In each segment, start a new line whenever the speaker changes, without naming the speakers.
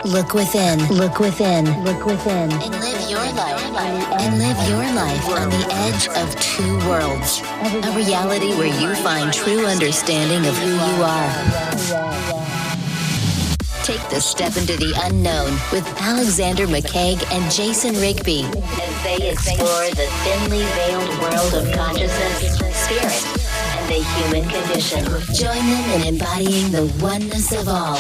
Look within. Look within. Look within. And live your life. And live your life on the edge of two worlds. A reality where you find true understanding of who you are. Take the step into the unknown with Alexander McCaig and Jason Rigby as they explore the thinly veiled world of consciousness, spirit, and the human condition. Join them in embodying the oneness of all.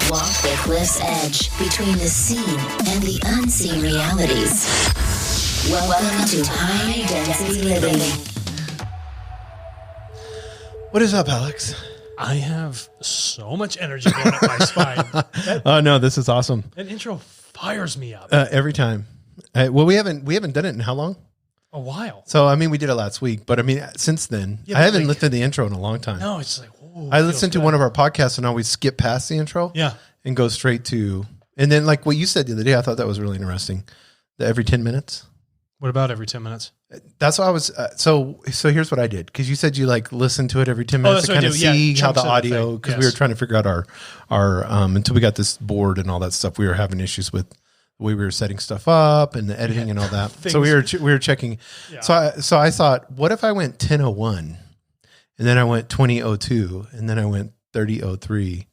Walk the cliff's edge between the seen and the unseen realities. Welcome to High Density Living.
What is up, Alex?
I have so much energy going up my spine.
Oh no, this is awesome.
That intro fires me up
every time. Well, we haven't done it in how long?
a while.
So I mean, we did it last week, but I mean, since then, I haven't listened to the intro in a long time.
No, it's like whoa,
I listened to one of our podcasts and always skip past the intro, and go straight to. And then, like what you said the other day, I thought that was really interesting. The every 10 minutes.
What about every 10 minutes?
That's what I was. So here's what I did, because you said you like listen to it every 10 minutes to kind of see how the audio. Because we were trying to figure out our until we got this board and all that stuff. We were having issues with the way we were setting stuff up and the editing and all that. So we were checking. Yeah. So I thought, what if I went 1001, and then I went 2002, and then I went 3003.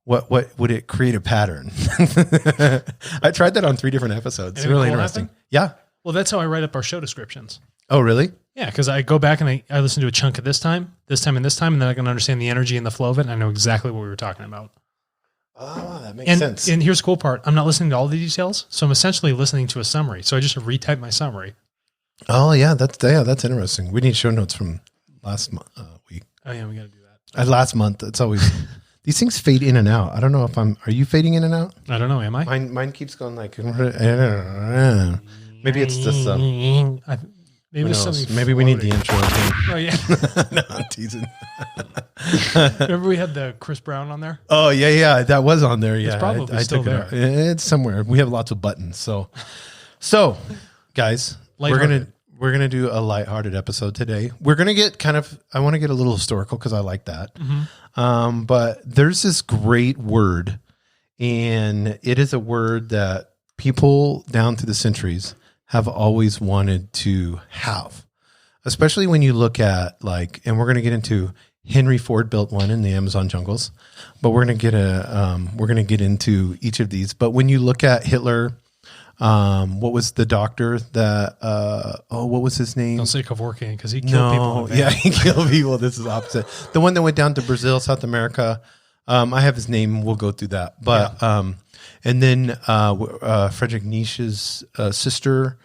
What would it create a pattern? I tried that on 3 different episodes. It's really interesting. Yeah.
Well, that's how I write up our show descriptions.
Oh, really?
Yeah, because I go back and I listen to a chunk of this time, and this time, and then I can understand the energy and the flow of it, and I know exactly what we were talking about.
Oh, that makes sense.
And here's the cool part. I'm not listening to all the details, so I'm essentially listening to a summary. So I just retype my summary.
Oh, yeah, that's interesting. We need show notes from last week.
Oh, yeah, we got to do that.
Last month. It's always... These things fade in and out. I don't know if are you fading in and out?
I don't know. Am I?
Mine keeps going like, maybe it's just,
maybe it's something
maybe we need the intro thing.
Oh, yeah.
No, I'm teasing.
Remember we had the Chris Brown on there?
Oh, yeah. That was on there. Yeah.
It's probably still there.
It's somewhere. We have lots of buttons. So guys, we're going to do a lighthearted episode today. We're going to get I want to get a little historical because I like that. Mm-hmm. But there's this great word, and it is a word that people down through the centuries have always wanted to have, especially when you look at and we're going to get into Henry Ford built one in the Amazon jungles, but we're going to get into each of these. But when you look at Hitler, what was the doctor that, what was his name?
Don't say Kevorkian, because he killed people.
Yeah, he killed people. This is opposite. The one that went down to Brazil, South America. I have his name. We'll go through that. But, and then, Friedrich Nietzsche's, sister,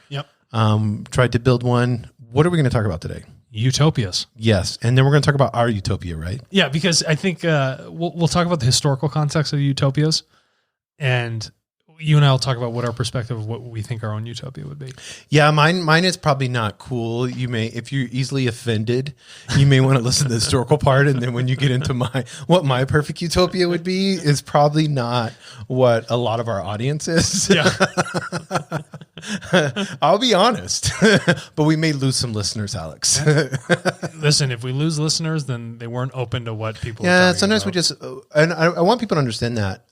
tried to build one. What are we going to talk about today?
Utopias.
Yes. And then we're going to talk about our utopia, right?
Yeah, because I think, we'll talk about the historical context of the utopias, and you and I will talk about what our perspective of what we think our own utopia would be. Yeah,
mine is probably not cool. You may, if you're easily offended, you may want to listen to the historical part, and then when you get into what my perfect utopia would be is probably not what a lot of our audience is.
Yeah.
I'll be honest, but we may lose some listeners, Alex.
Listen, if we lose listeners, then they weren't open to what people.
Yeah, sometimes we just, and I want people to understand that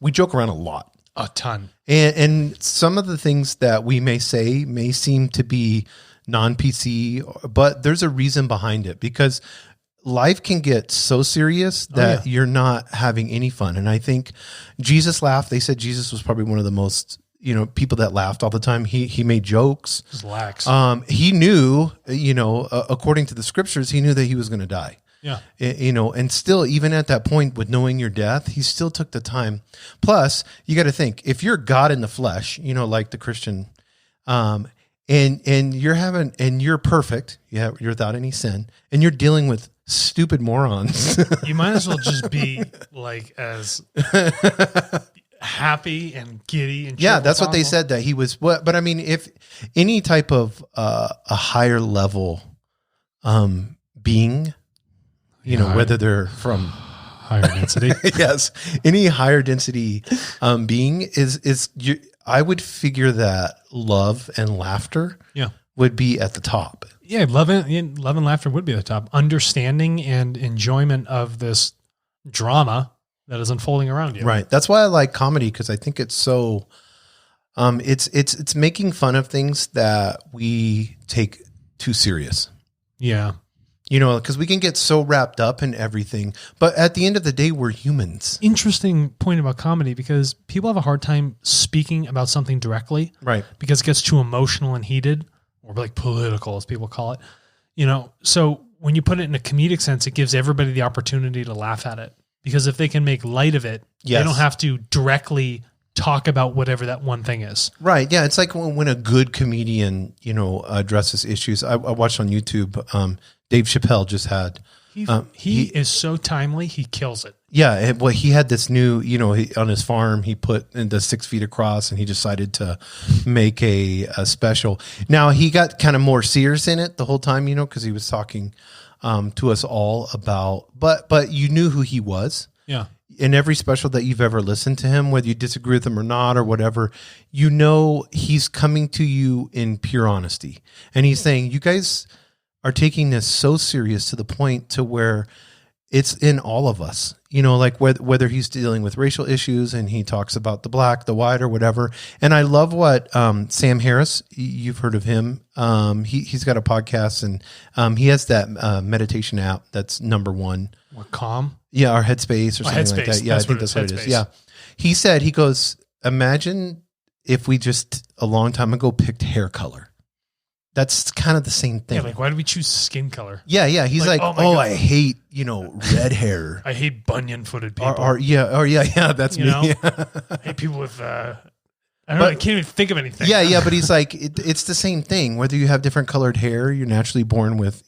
we joke around a lot.
A ton.
And some of the things that we may say may seem to be non-PC, but there's a reason behind it, because life can get so serious that you're not having any fun. And I think Jesus laughed. They said Jesus was probably one of the most, people that laughed all the time. He made jokes.
Just lax.
He knew, according to the scriptures, he knew that he was going to die.
Yeah.
And still, even at that point with knowing your death, he still took the time. Plus, you got to think, if you're God in the flesh, like the Christian, and you're perfect, you're without any sin, and you're dealing with stupid morons.
You might as well just be as happy and giddy and
that's what they said, that he was. But I mean, if any type of a higher level being, whether they're from
higher density.
Yes. Any higher density being I would figure that love and laughter would be at the top.
Yeah. Love and laughter would be at the top. Understanding and enjoyment of this drama that is unfolding around you.
Right. That's why I like comedy, because I think it's so it's making fun of things that we take too serious.
Yeah.
Because we can get so wrapped up in everything, but at the end of the day, we're humans.
Interesting point about comedy, because people have a hard time speaking about something directly,
right?
Because it gets too emotional and heated, or like political, as people call it. So when you put it in a comedic sense, it gives everybody the opportunity to laugh at it, because if they can make light of it, they don't have to directly talk about whatever that one thing is.
Right. Yeah. It's like when a good comedian, addresses issues. I watched on YouTube. Dave Chappelle just had.
He is so timely. He kills it.
Yeah. Well, he had this new, on his farm, he put in the 6 feet across, and he decided to make a special. Now, he got kind of more serious in it the whole time, because he was talking to us all about, but you knew who he was.
Yeah.
In every special that you've ever listened to him, whether you disagree with him or not or whatever, he's coming to you in pure honesty. And he's saying, you guys are taking this so serious to the point to where it's in all of us, like whether he's dealing with racial issues and he talks about the black, the white, or whatever. And I love what Sam Harris, you've heard of him. He's got a podcast, and he has that meditation app that's number one.
What, Calm?
Yeah, or Headspace or something like that. Yeah, I think that's what it is. Yeah. He goes, imagine if we just a long time ago picked hair color. That's kind of the same thing.
Yeah, like, why did we choose skin color?
Yeah. He's like, oh, I hate, red hair.
I hate bunion-footed people.
Yeah, that's me. Yeah.
I hate people with, I can't even think of anything.
Yeah, but he's like, it's the same thing. Whether you have different colored hair, you're naturally born with,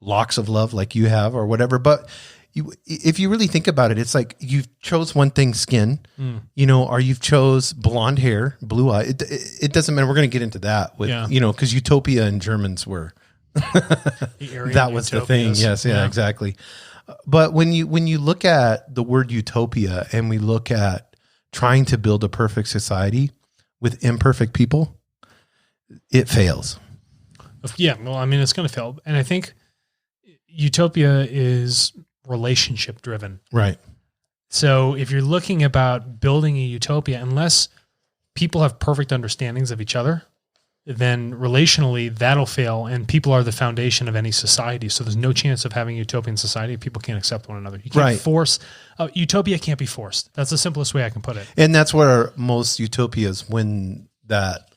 locks of love like you have or whatever. But if you really think about it, it's like you chose one thing, skin, or you've chose blonde hair, blue eye. It doesn't matter. We're going to get into that with, because Utopia and Germans were, that was the thing. Yes. Yeah, exactly. But when you look at the word utopia and we look at trying to build a perfect society with imperfect people, it fails.
Yeah. Well, I mean, it's going to fail. And I think utopia is relationship driven.
Right.
So if you're looking about building a utopia, unless people have perfect understandings of each other, then relationally that'll fail, and people are the foundation of any society. So there's no chance of having a utopian society if people can't accept one another. You can't force utopia can't be forced. That's the simplest way I can put it.
And that's where most utopias, when that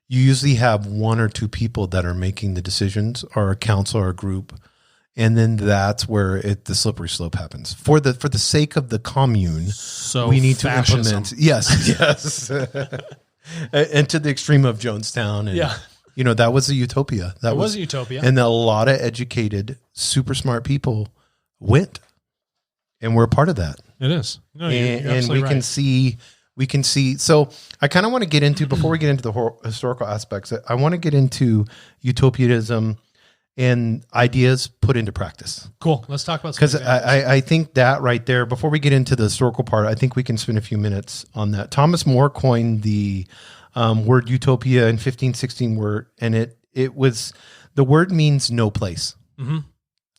you usually have one or two people that are making the decisions, or a council or a group. And then that's where the slippery slope happens. For the sake of the commune,
so
we need
fascism.
To implement. Yes. And to the extreme of Jonestown. And, that was a utopia. That
was a utopia.
And a lot of educated, super smart people went. And we're a part of that.
It is. No,
and we can see. So I kind of want to get into, before we get into the historical aspects, I want to get into utopianism and ideas put into practice.
Cool. Let's talk about some
because I think that right there, before we get into the historical part, I think we can spend a few minutes on that. Thomas More coined the word utopia in 1516 word, and it was, the word means no place.
Mm-hmm.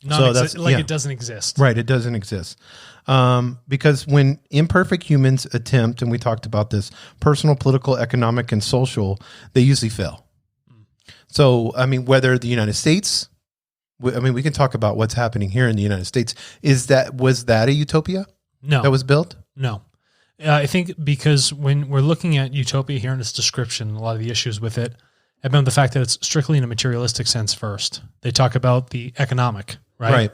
It doesn't exist.
Right. It doesn't exist. Because when imperfect humans attempt, and we talked about this, personal, political, economic, and social, they usually fail. So, I mean, whether the United States, we can talk about what's happening here in the United States. Was that a utopia?
No.
That was built?
No. I think because when we're looking at utopia here in its description, a lot of the issues with it have been the fact that it's strictly in a materialistic sense first. They talk about the economic, right?
Right.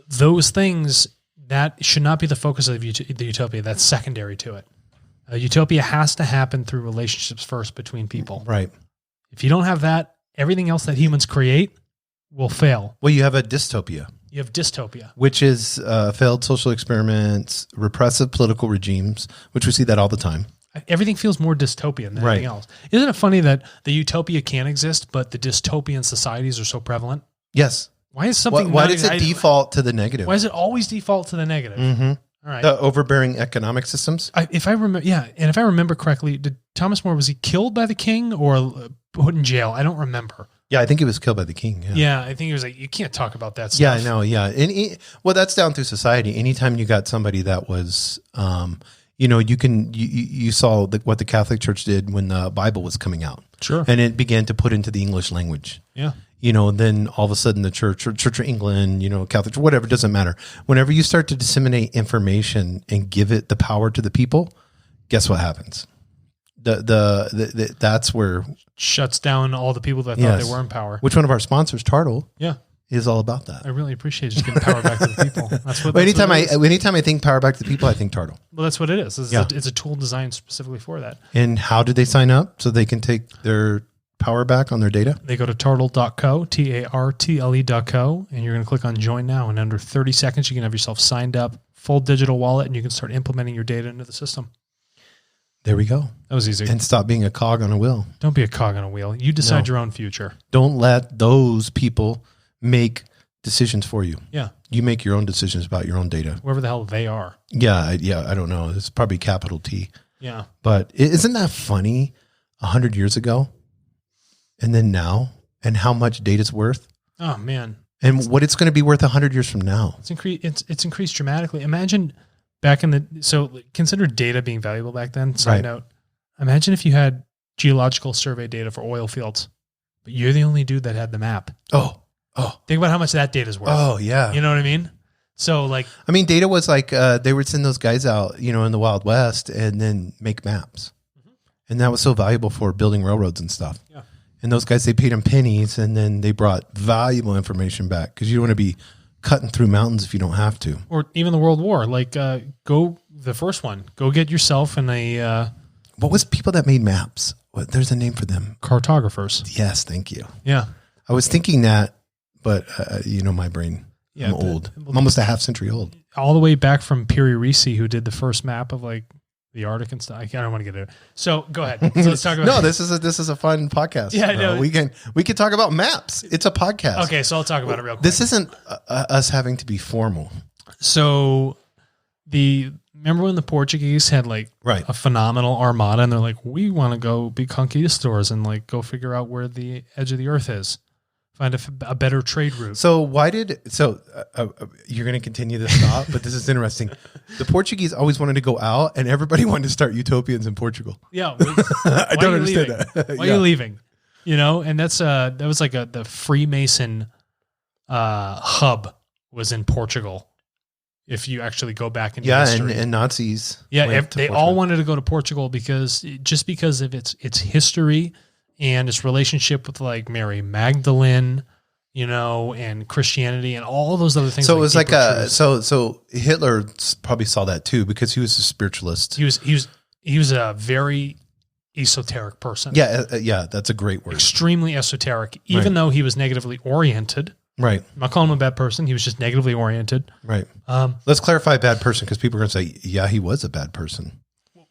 Those things, that should not be the focus of the utopia. That's secondary to it. Utopia has to happen through relationships first between people.
Right.
If you don't have that, everything else that humans create will fail.
Well, you have a dystopia.
You have dystopia.
Which is failed social experiments, repressive political regimes, which we see that all the time.
Everything feels more dystopian than anything else. Isn't it funny that the utopia can exist, but the dystopian societies are so prevalent?
Yes.
Why is something...
Why does it default to the negative?
Why does it always default to the negative?
Mm-hmm.
All right.
The overbearing economic systems?
If I remember correctly, did Thomas More, was he killed by the king or put in jail? I don't remember.
Yeah, I think he was killed by the king. Yeah,
Yeah, I think he was like, you can't talk about that stuff.
yeah, I know. Yeah, and well, that's down through society. Anytime you got somebody that was, you saw what the Catholic Church did when the Bible was coming out.
Sure.
And it began to put into the English language.
Yeah.
Then all of a sudden the Church of England, Catholic, whatever, it doesn't matter. Whenever you start to disseminate information and give it the power to the people, guess what happens? That's where
Shuts down all the people that thought they were in power.
Which one of our sponsors, Tartle,
Yeah.
is all about that.
I really appreciate just giving power back to the people. That's what.
But
that's what it is.
anytime I think power back to the people, I think Tartle.
Well, that's what it is. It's a tool designed specifically for that.
And how do they sign up so they can take their power back on their data?
They go to tartle.co, TARTLE.co, and you're going to click on join now. And under 30 seconds, you can have yourself signed up, full digital wallet, and you can start implementing your data into the system.
There we go.
That was easy.
And stop being a cog on a wheel.
Don't be a cog on a wheel. You decide your own future.
Don't let those people make decisions for you.
Yeah.
You make your own decisions about your own data.
Whoever the hell they are.
Yeah, I don't know. It's probably capital T.
Yeah.
But isn't that funny? 100 years ago, and then now, and how much data's worth,
Oh man.
and what it's going to be worth 100 years from now.
It's increased dramatically. Imagine back so consider data being valuable back then. Side note. Imagine if you had geological survey data for oil fields, but you're the only dude that had the map.
Oh.
Think about how much that data is worth.
Oh, yeah.
You know what I mean? So
data was like, they would send those guys out, in the Wild West and then make maps. Mm-hmm. And that was so valuable for building railroads and stuff.
Yeah.
And those guys, they paid them pennies and then they brought valuable information back because you don't want to be cutting through mountains if you don't have to.
Or even the World War, the first one, go get yourself in
what was people that made maps? There's a name for them.
Cartographers.
Yes. Thank you.
Yeah.
I was thinking that, but my brain, I'm old. I'm almost a half century old.
All the way back from Piri Risi, who did the first map of the Arctic and stuff. I don't want to get into it. So go ahead. So let's talk about.
No, this is a fun podcast.
Yeah, I know.
We can talk about maps. It's a podcast.
Okay, so I'll talk about it real quick.
This isn't us having to be formal.
So remember when the Portuguese had a phenomenal armada, and they're like, we want to go be conquistadors and go figure out where the edge of the earth is. Find a better trade route.
So you're going to continue this thought, but this is interesting. The Portuguese always wanted to go out, and everybody wanted to start utopians in Portugal.
Yeah,
I don't understand that.
Why are you leaving? And that was the Freemason hub was in Portugal. If you actually go back into history,
and Nazis.
Yeah, they all wanted to go to Portugal because of its history. And its relationship with Mary Magdalene, and Christianity and all those other things.
So it was so Hitler probably saw that too because he was a spiritualist.
He was a very esoteric person.
Yeah, that's a great word.
Extremely esoteric, even though he was negatively oriented.
Right.
I'm not calling him a bad person. He was just negatively oriented.
Right. Let's clarify bad person because people are going to say, yeah, he was a bad person.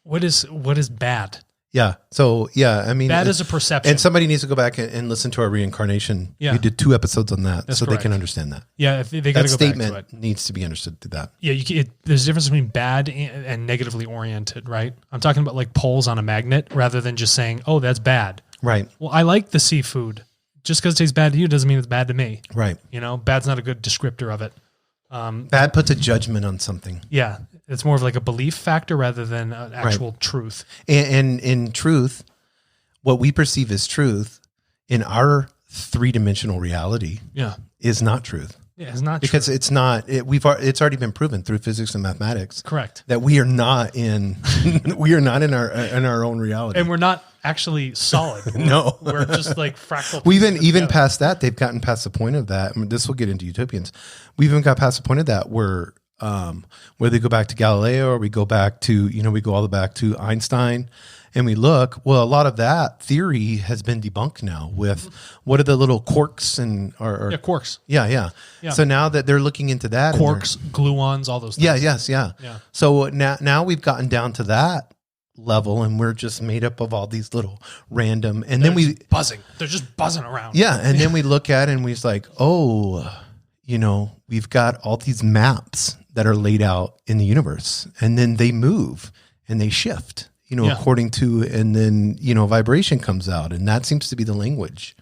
What is bad?
Yeah. So,
that is a perception.
And somebody needs to go back and listen to our reincarnation.
Yeah.
We did 2 episodes on that.
That's
so
correct.
they can understand that.
Yeah. They got to go
statement
back to it.
Needs to be understood through that.
Yeah. There's a difference between bad and negatively oriented, right? I'm talking about poles on a magnet rather than just saying, oh, that's bad.
Right.
Well, I like the seafood. Just because it tastes bad to you doesn't mean it's bad to me.
Right.
Bad's not a good descriptor of it.
Bad puts a judgment on something.
Yeah. It's more of a belief factor rather than an actual truth.
And in truth, what we perceive as truth in our 3-dimensional reality is not truth.
Yeah, it's not
because
true.
it's not. It's already been proven through physics and mathematics.
Correct.
That we are not in our own reality,
and we're not actually solid.
No,
we're just fractal.
We even past that. They've gotten past the point of that. This will get into utopians. We even got past the point of that where they go back to Galileo, or we go back to we go all the way back to Einstein. And we look, well, a lot of that theory has been debunked now with what are the little quarks
quarks.
Yeah. So now that they're looking into that,
quarks, gluons, all those things.
Yeah. So now we've gotten down to that level, and we're just made up of all these little random, and
They're
then we
buzzing. They're just buzzing around.
Yeah, and then we look at it and we're like, we've got all these maps that are laid out in the universe, and then they move and they shift. According to, and then, vibration comes out, and that seems to be the language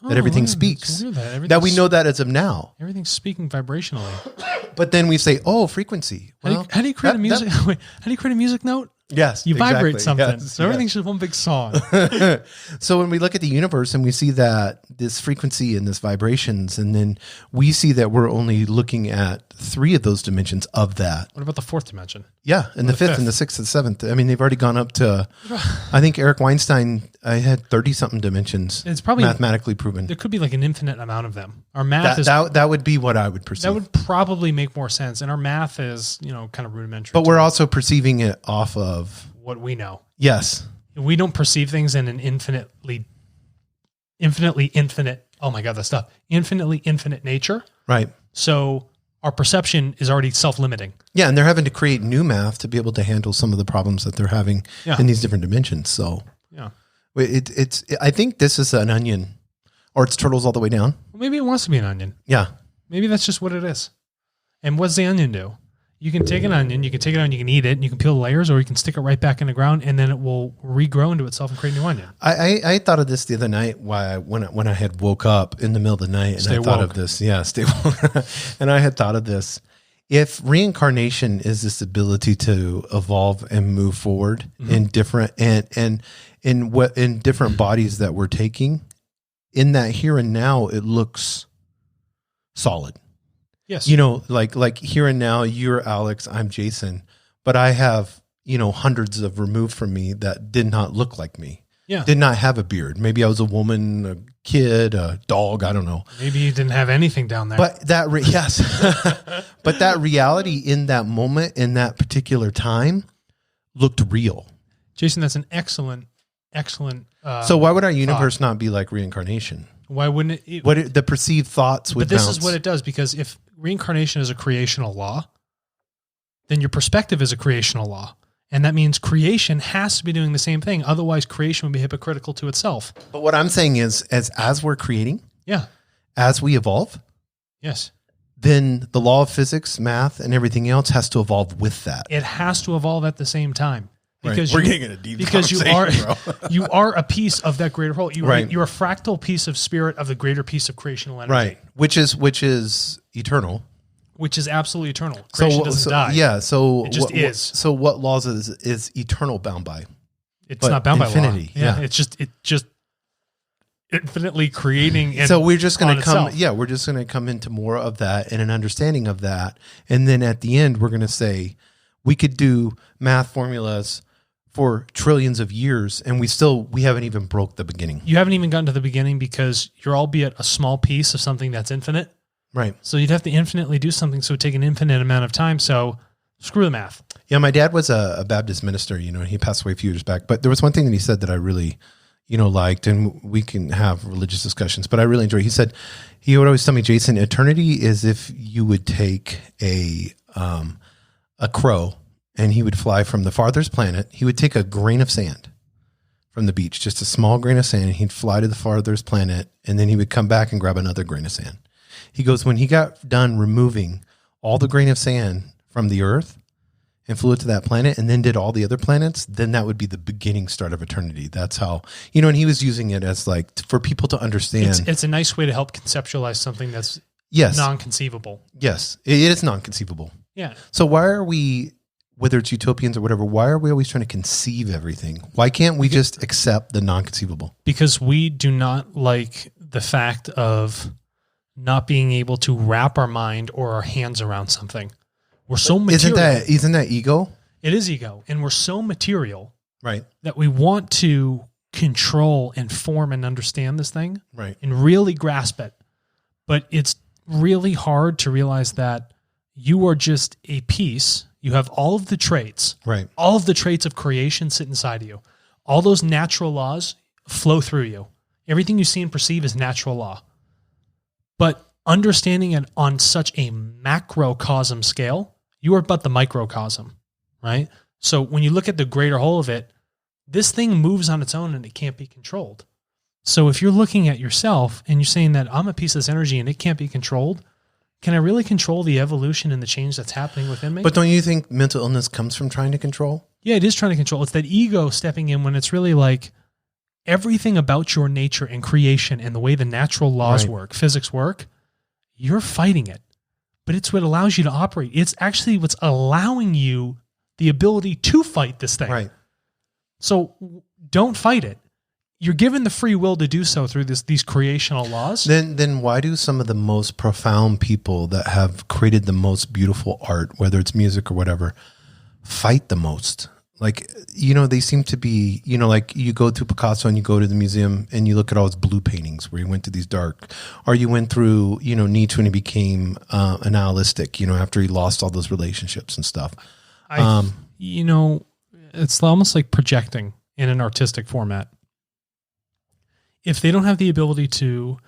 that everything speaks. That we know that as of now.
Everything's speaking vibrationally.
But then we say, "Oh, frequency." Well,
how do you create a music? Wait, how do you create a music note?
Yes,
you vibrate
exactly.
something.
Yes,
so everything's just one big song.
So when we look at the universe and we see that this frequency and this vibrations, and then we see that we're only looking at 3 of those dimensions of that.
What about the 4th dimension?
Yeah, and the 5th and the 6th and 7th. I mean, they've already gone up to, I think Eric Weinstein, I had 30-something dimensions.
It's probably
mathematically proven.
There could be like an infinite amount of them. Our math
that would be what I would perceive.
That would probably make more sense. And our math is, kind of rudimentary.
But we're also perceiving it off of
what we know.
Yes.
We don't perceive things in an infinitely infinite. Oh my God, that stuff. Infinitely infinite nature.
Right.
So our perception is already self-limiting.
Yeah. And they're having to create new math to be able to handle some of the problems that they're having in these different dimensions. So
yeah,
I think this is an onion, or it's turtles all the way down.
Well, maybe it wants to be an onion.
Yeah.
Maybe that's just what it is. And what's the onion do? You can take an onion, you can eat it, and you can peel the layers, or you can stick it right back in the ground, and then it will regrow into itself and create a new onion.
I thought of this the other night when I had woke up in the middle of the night, and thought of this. Yeah, stay woke. And I had thought of this. If reincarnation is this ability to evolve and move forward in different and in different bodies that we're taking, in that here and now, it looks solid.
Yes.
Like here and now, you're Alex, I'm Jason, but I have, hundreds of removed from me that did not look like me.
Yeah.
Did not have a beard. Maybe I was a woman, a kid, a dog. I don't know.
Maybe you didn't have anything down there.
But yes. But that reality in that moment, in that particular time, looked real.
Jason, that's an excellent.
So why would our universe not be like reincarnation?
Why wouldn't it?
The perceived thoughts would bounce.
But this is what it does, because if reincarnation is a creational law, then your perspective is a creational law. And that means creation has to be doing the same thing. Otherwise, creation would be hypocritical to itself.
But what I'm saying is, as we're creating, as we evolve,
yes,
then the law of physics, math, and everything else has to evolve with that.
It has to evolve at the same time. Because
we're getting in a deep
you are a piece of that greater whole. You're a fractal piece of spirit of the greater piece of creational energy.
Right. Which is eternal.
Which is absolutely eternal. Creation doesn't die.
Yeah. So
it just is.
So what laws is eternal bound by?
It's not bound
infinity.
By law. Yeah. It's just infinitely creating.
So we're just going to come. Yeah. We're just going to come into more of that and an understanding of that. And then at the end, we're going to say we could do math formulas for trillions of years, and we haven't even broke the beginning.
You haven't even gotten to the beginning because you're albeit a small piece of something that's infinite.
Right.
So you'd have to infinitely do something, so it would take an infinite amount of time. So screw the math.
Yeah, my dad was a Baptist minister, he passed away a few years back, but there was one thing that he said that I really, liked, and we can have religious discussions, but I really enjoy. He would always tell me, Jason, eternity is if you would take a crow, and he would fly from the farthest planet. He would take a grain of sand from the beach, just a small grain of sand, and he'd fly to the farthest planet, and then he would come back and grab another grain of sand. He goes, when he got done removing all the grain of sand from the earth and flew it to that planet and then did all the other planets, then that would be the beginning start of eternity. That's how, and he was using it as like for people to understand.
It's a nice way to help conceptualize something that's non-conceivable.
Yes, it is non-conceivable.
Yeah.
So why are we, whether it's utopians or whatever, why are we always trying to conceive everything? Why can't we just accept the non-conceivable?
Because we do not like the fact of not being able to wrap our mind or our hands around something. We're so material.
Isn't that ego?
It is ego. And we're so material,
right,
that we want to control and form and understand this thing,
right,
and really grasp it. But it's really hard to realize that you are just a piece. You have all of the traits,
right?
All of the traits of creation sit inside of you. All those natural laws flow through you. Everything you see and perceive is natural law. But understanding it on such a macrocosm scale, you are but the microcosm, right? So when you look at the greater whole of it, this thing moves on its own and it can't be controlled. So if you're looking at yourself and you're saying that I'm a piece of this energy and it can't be controlled, can I really control the evolution and the change that's happening within me?
But don't you think mental illness comes from trying to control?
Yeah, it is trying to control. It's that ego stepping in when it's really like, everything about your nature and creation and the way the natural laws
Right.
work, physics work, you're fighting it. But it's what allows you to operate. It's actually what's allowing you the ability to fight this thing.
Right.
So don't fight it. You're given the free will to do so through these creational laws.
Then why do some of the most profound people that have created the most beautiful art, whether it's music or whatever, fight the most? Like, they seem to be, like you go to Picasso and you go to the museum and you look at all his blue paintings where he went to these dark, or you went through, Nietzsche when he became nihilistic, after he lost all those relationships and stuff.
It's almost like projecting in an artistic format. If they don't have the ability to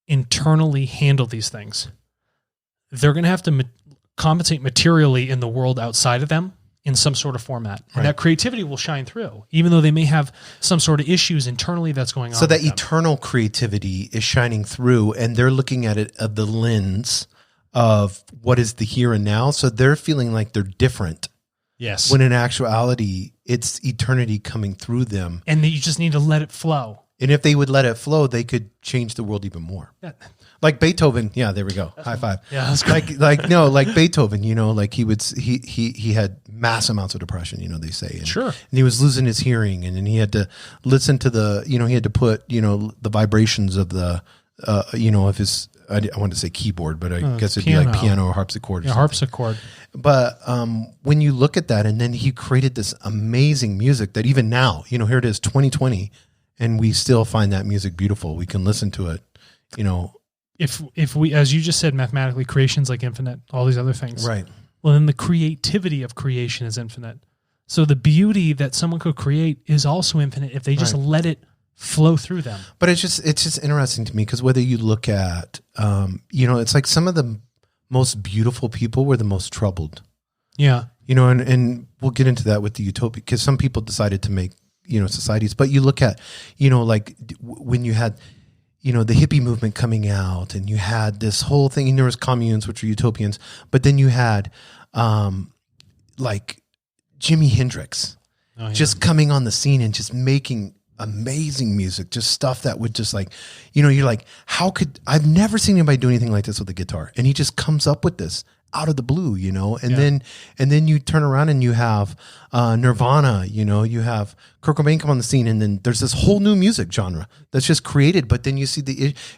internally handle these things, they're going to have to compensate materially in the world outside of them in some sort of format. And
Right.
that creativity will shine through, even though they may have some sort of issues internally that's going on.
So that
with them.
eternal creativity is shining through, and they're looking at it of the lens of what is the here and now. So they're feeling like they're different.
Yes.
When in actuality, it's eternity coming through them.
And that you just need to let it flow.
And if they would let it flow, they could change the world even more.
Yeah.
Like Beethoven. Yeah, there we go. High five.
Yeah, that's
like Beethoven, like he had mass amounts of depression, they say. And,
Sure.
And he was losing his hearing, and then he had to listen to he had to put, the vibrations of the, of his, I want to say keyboard, but I guess it'd be like piano or harpsichord. Or something.
Harpsichord.
But when you look at that, and then he created this amazing music that even now, here it is, 2020, and we still find that music beautiful. We can listen to it,
If we, as you just said, mathematically, creation's like infinite, all these other things.
Right.
Well, then the creativity of creation is infinite. So the beauty that someone could create is also infinite if they just
Right.
let it flow through them.
But it's just interesting to me because whether you look at, it's like some of the most beautiful people were the most troubled.
Yeah.
And we'll get into that with the Utopia because some people decided to make, societies. But you look at, when you had, the hippie movement coming out, and you had this whole thing, and there was communes, which are utopians, but then you had, like Jimi Hendrix just coming on the scene and just making amazing music, just stuff that would just like, you're like, I've never seen anybody do anything like this with a guitar. And he just comes up with this out of the blue, and then you turn around and you have Nirvana, you have Kurt Cobain come on the scene, and then there's this whole new music genre that's just created. But then you see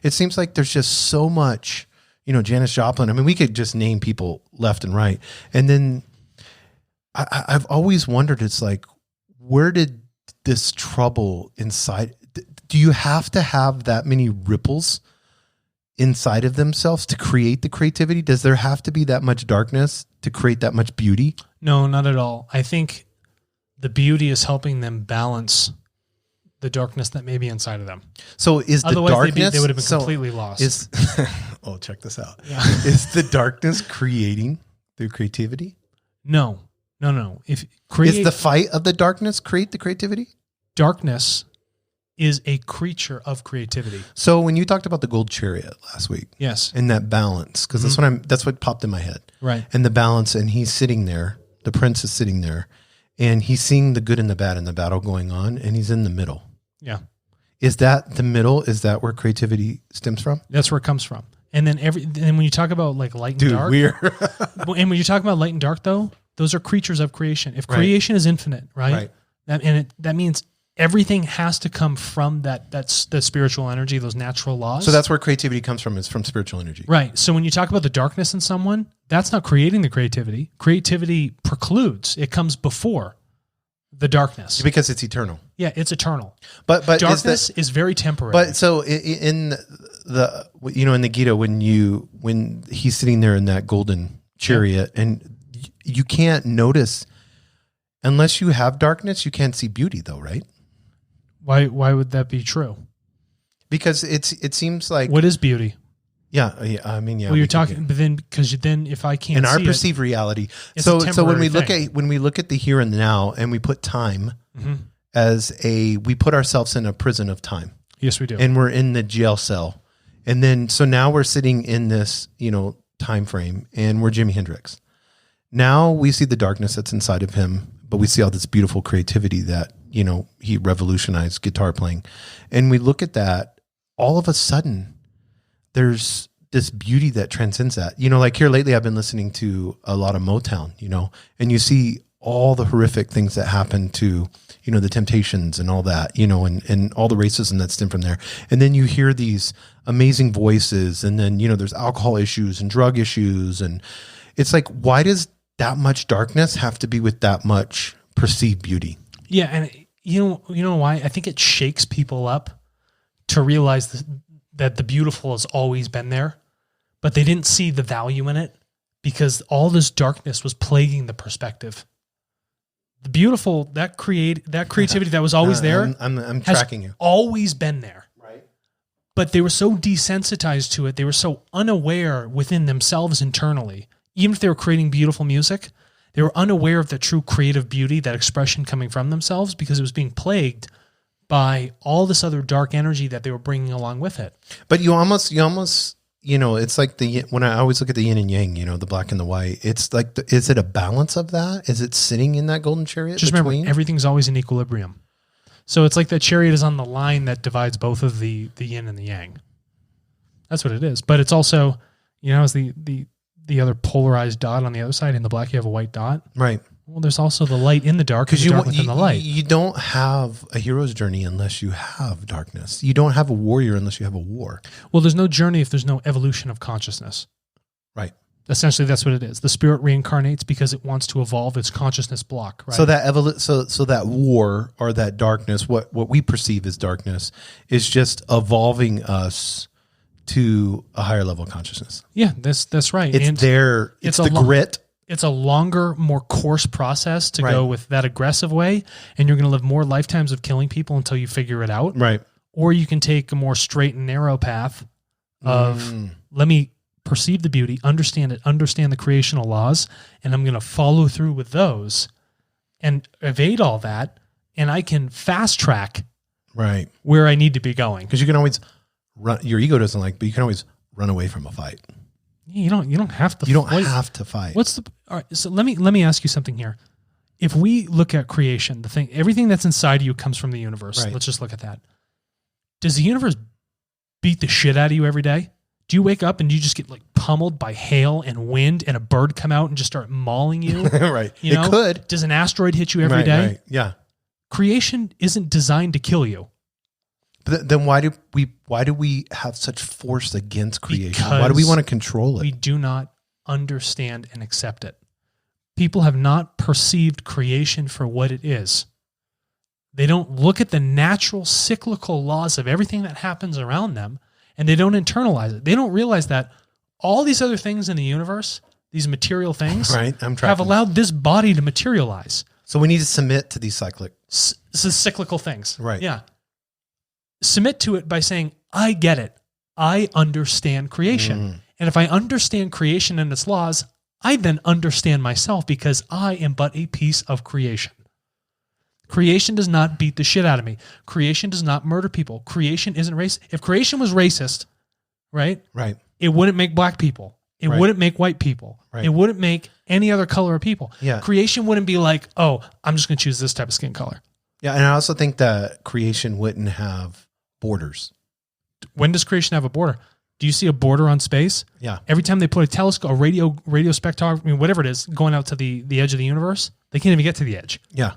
it seems like there's just so much, Janis Joplin. I mean, we could just name people left and right. And then I've always wondered, it's like, where did this trouble inside? Do you have to have that many ripples inside of themselves to create the creativity? Does there have to be that much darkness to create that much beauty?
No, not at all. I think the beauty is helping them balance the darkness that may be inside of them.
So is the
Otherwise,
darkness...
they would have been completely lost.
Oh, check this out.
Yeah.
Is the darkness creating the creativity?
No. If
Is the fight of the darkness create the creativity?
Darkness is a creature of creativity.
So when you talked about the gold chariot last week,
Yes.
and that balance, because that's what popped in my head.
Right.
And the balance, and he's sitting there, the prince is sitting there, and he's seeing the good and the bad in the battle going on, and he's in the middle.
Yeah.
Is that the middle? Is that where creativity stems from?
That's where it comes from. And then when you talk about like light and dark, and when you talk about light and dark, though, those are creatures of creation. If creation is infinite, right? That means everything has to come from that's the spiritual energy, those natural laws.
So that's where creativity comes from, is from spiritual energy.
Right. So when you talk about the darkness in someone, that's not creating the creativity. Creativity precludes. It comes before the darkness.
Because it's eternal.
Yeah, it's eternal.
But
darkness is very temporary.
But so in the Gita, when he's sitting there in that golden chariot, and you can't notice, unless you have darkness, you can't see beauty though, right?
Why would that be true?
Because it seems like,
what is beauty?
Yeah. I mean, yeah.
Well, you're talking, but then if I can't
in
see
our perceived reality.
it's
So
a
when we
temporary
look at the here and now, and we put time we put ourselves in a prison of time.
Yes, we do.
And we're in the jail cell. And then, so now we're sitting in this, time frame, and we're Jimi Hendrix. Now we see the darkness that's inside of him, but we see all this beautiful creativity that, you know, he revolutionized guitar playing. And we look at that, all of a sudden, there's this beauty that transcends that. You know, like here lately, I've been listening to a lot of Motown, you know, and you see all the horrific things that happen to, you know, the Temptations and all that, you know, and all the racism that stemmed from there. And then you hear these amazing voices, and then, you know, there's alcohol issues and drug issues. And it's like, why does that much darkness have to be with that much perceived beauty?
Yeah. And you know why? I think it shakes people up to realize that the beautiful has always been there, but they didn't see the value in it because all this darkness was plaguing the perspective. The beautiful, that creativity that was always there,
I'm tracking you.
Always been there.
Right.
But they were so desensitized to it. They were so unaware within themselves internally. Even if they were creating beautiful music, they were unaware of the true creative beauty, that expression coming from themselves, because it was being plagued by all this other dark energy that they were bringing along with it.
But you almost, you know, it's like when I always look at the yin and yang, you know, the black and the white, it's like, is it a balance of that? Is it sitting in that golden chariot?
Just remember, everything's always in equilibrium. So it's like the chariot is on the line that divides both of the yin and the yang. That's what it is. But it's also, you know, as the other polarized dot on the other side. In the black, you have a white dot.
Right.
Well, there's also the light in the dark, because you within the light.
You don't have a hero's journey unless you have darkness. You don't have a warrior unless you have a war.
Well, there's no journey if there's no evolution of consciousness.
Right.
Essentially, that's what it is. The spirit reincarnates because it wants to evolve its consciousness block. Right.
So that so that war or that darkness, what we perceive as darkness, is just evolving us to a higher level of consciousness.
Yeah, that's right.
It's the grit.
It's a longer, more coarse process to go with that aggressive way, and you're going to live more lifetimes of killing people until you figure it out.
Right.
Or you can take a more straight and narrow path of let me perceive the beauty, understand it, understand the creational laws, and I'm going to follow through with those and evade all that, and I can fast track where I need to be going.
Because you can always run. Your ego doesn't like, but you can always run away from a fight.
You don't have to.
You don't have to fight.
All right, so let me ask you something here. If we look at creation, everything that's inside of you comes from the universe.
Right.
Let's just look at that. Does the universe beat the shit out of you every day? Do you wake up and you just get like pummeled by hail and wind, and a bird come out and just start mauling you?
Right.
You know?
It could.
Does an asteroid hit you every day?
Right. Yeah.
Creation isn't designed to kill you.
But then why do we have such force against creation?
Because
why do we want to control it?
We do not understand and accept it. People have not perceived creation for what it is. They don't look at the natural cyclical laws of everything that happens around them, and they don't internalize it. They don't realize that all these other things in the universe, these material things, have allowed this body to materialize.
So we need to submit to these
cyclical things.
Right.
Yeah. Submit to it by saying, I get it. I understand creation. And if I understand creation and its laws, I then understand myself, because I am but a piece of creation. Creation does not beat the shit out of me. Creation does not murder people. Creation isn't racist. If creation was racist, right? It wouldn't make black people. It wouldn't make white people. It wouldn't make any other color of people.
Yeah.
Creation wouldn't be like, oh, I'm just going to choose this type of skin color.
Yeah, and I also think that creation wouldn't have borders.
When does creation have a border? Do you see a border on space?
Yeah.
Every time they put a telescope, a radio spectrography, whatever it is, going out to the edge of the universe, they can't even get to the edge.
Yeah.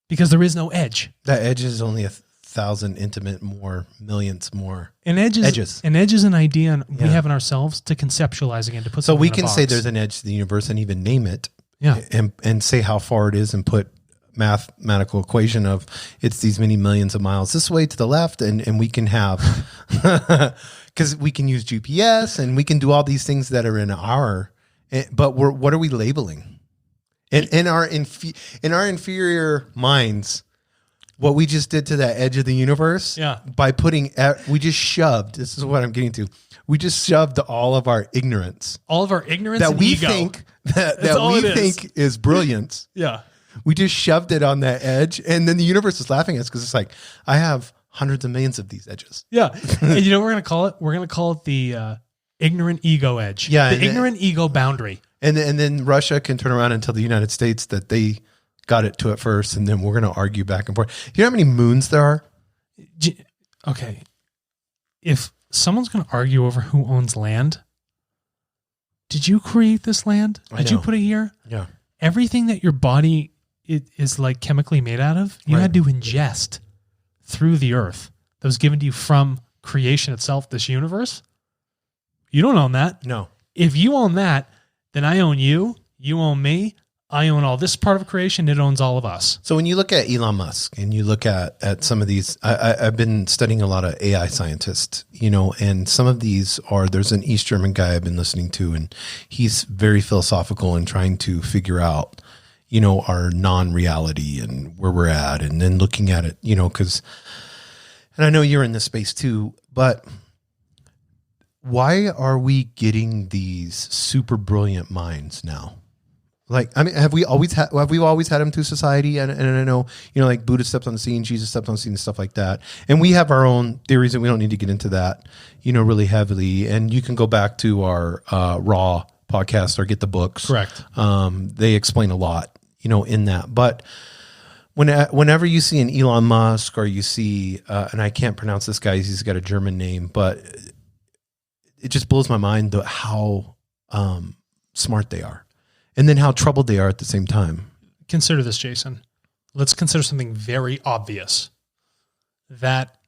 Because there is no edge.
That edge is only 1,000 intimate more, millions more.
An edge is an idea we have in ourselves to conceptualize again, to put.
So we
in a
can
box.
say there's an edge to the universe and even name it.
Yeah.
And say how far it is and put mathematical equation of it's these many millions of miles this way to the left, and we can have because we can use GPS and we can do all these things that are in our, but what are we labeling in our inferior minds? What we just did to that edge of the universe, by putting, we just shoved. This is what I'm getting to. We just shoved all of our ignorance,
that
we
ego.
think that we think is brilliance.
Yeah.
We just shoved it on that edge, and then the universe is laughing at us because it's like, I have hundreds of millions of these edges.
Yeah. And you know what we're going to call it? We're going to call it the ignorant ego edge.
Yeah.
The ignorant ego boundary.
And then Russia can turn around and tell the United States that they got it to it first, and then we're going to argue back and forth. You know how many moons there are?
Okay. If someone's going to argue over who owns land, did you create this land? Did you put it here?
Yeah.
Everything that your body is like chemically made out of, you had to ingest through the earth that was given to you from creation itself, this universe. You don't own that.
No.
If you own that, then I own you. You own me. I own all this part of creation. It owns all of us.
So when you look at Elon Musk and you look at some of these, I've been studying a lot of AI scientists, and some of these there's an East German guy I've been listening to, and he's very philosophical and trying to figure out, our non-reality and where we're at, and then looking at it, and I know you're in this space too, but why are we getting these super brilliant minds now? Like, I mean, have we always had them through society? And I know, like Buddha stepped on the scene, Jesus stepped on the scene and stuff like that. And we have our own theories and we don't need to get into that, really heavily. And you can go back to our Raw podcast or get the books.
Correct.
They explain a lot, in that. But whenever you see an Elon Musk or you see, and I can't pronounce this guy, he's got a German name, but it just blows my mind how smart they are. And then how troubled they are at the same time.
Consider this, Jason. Let's consider something very obvious, that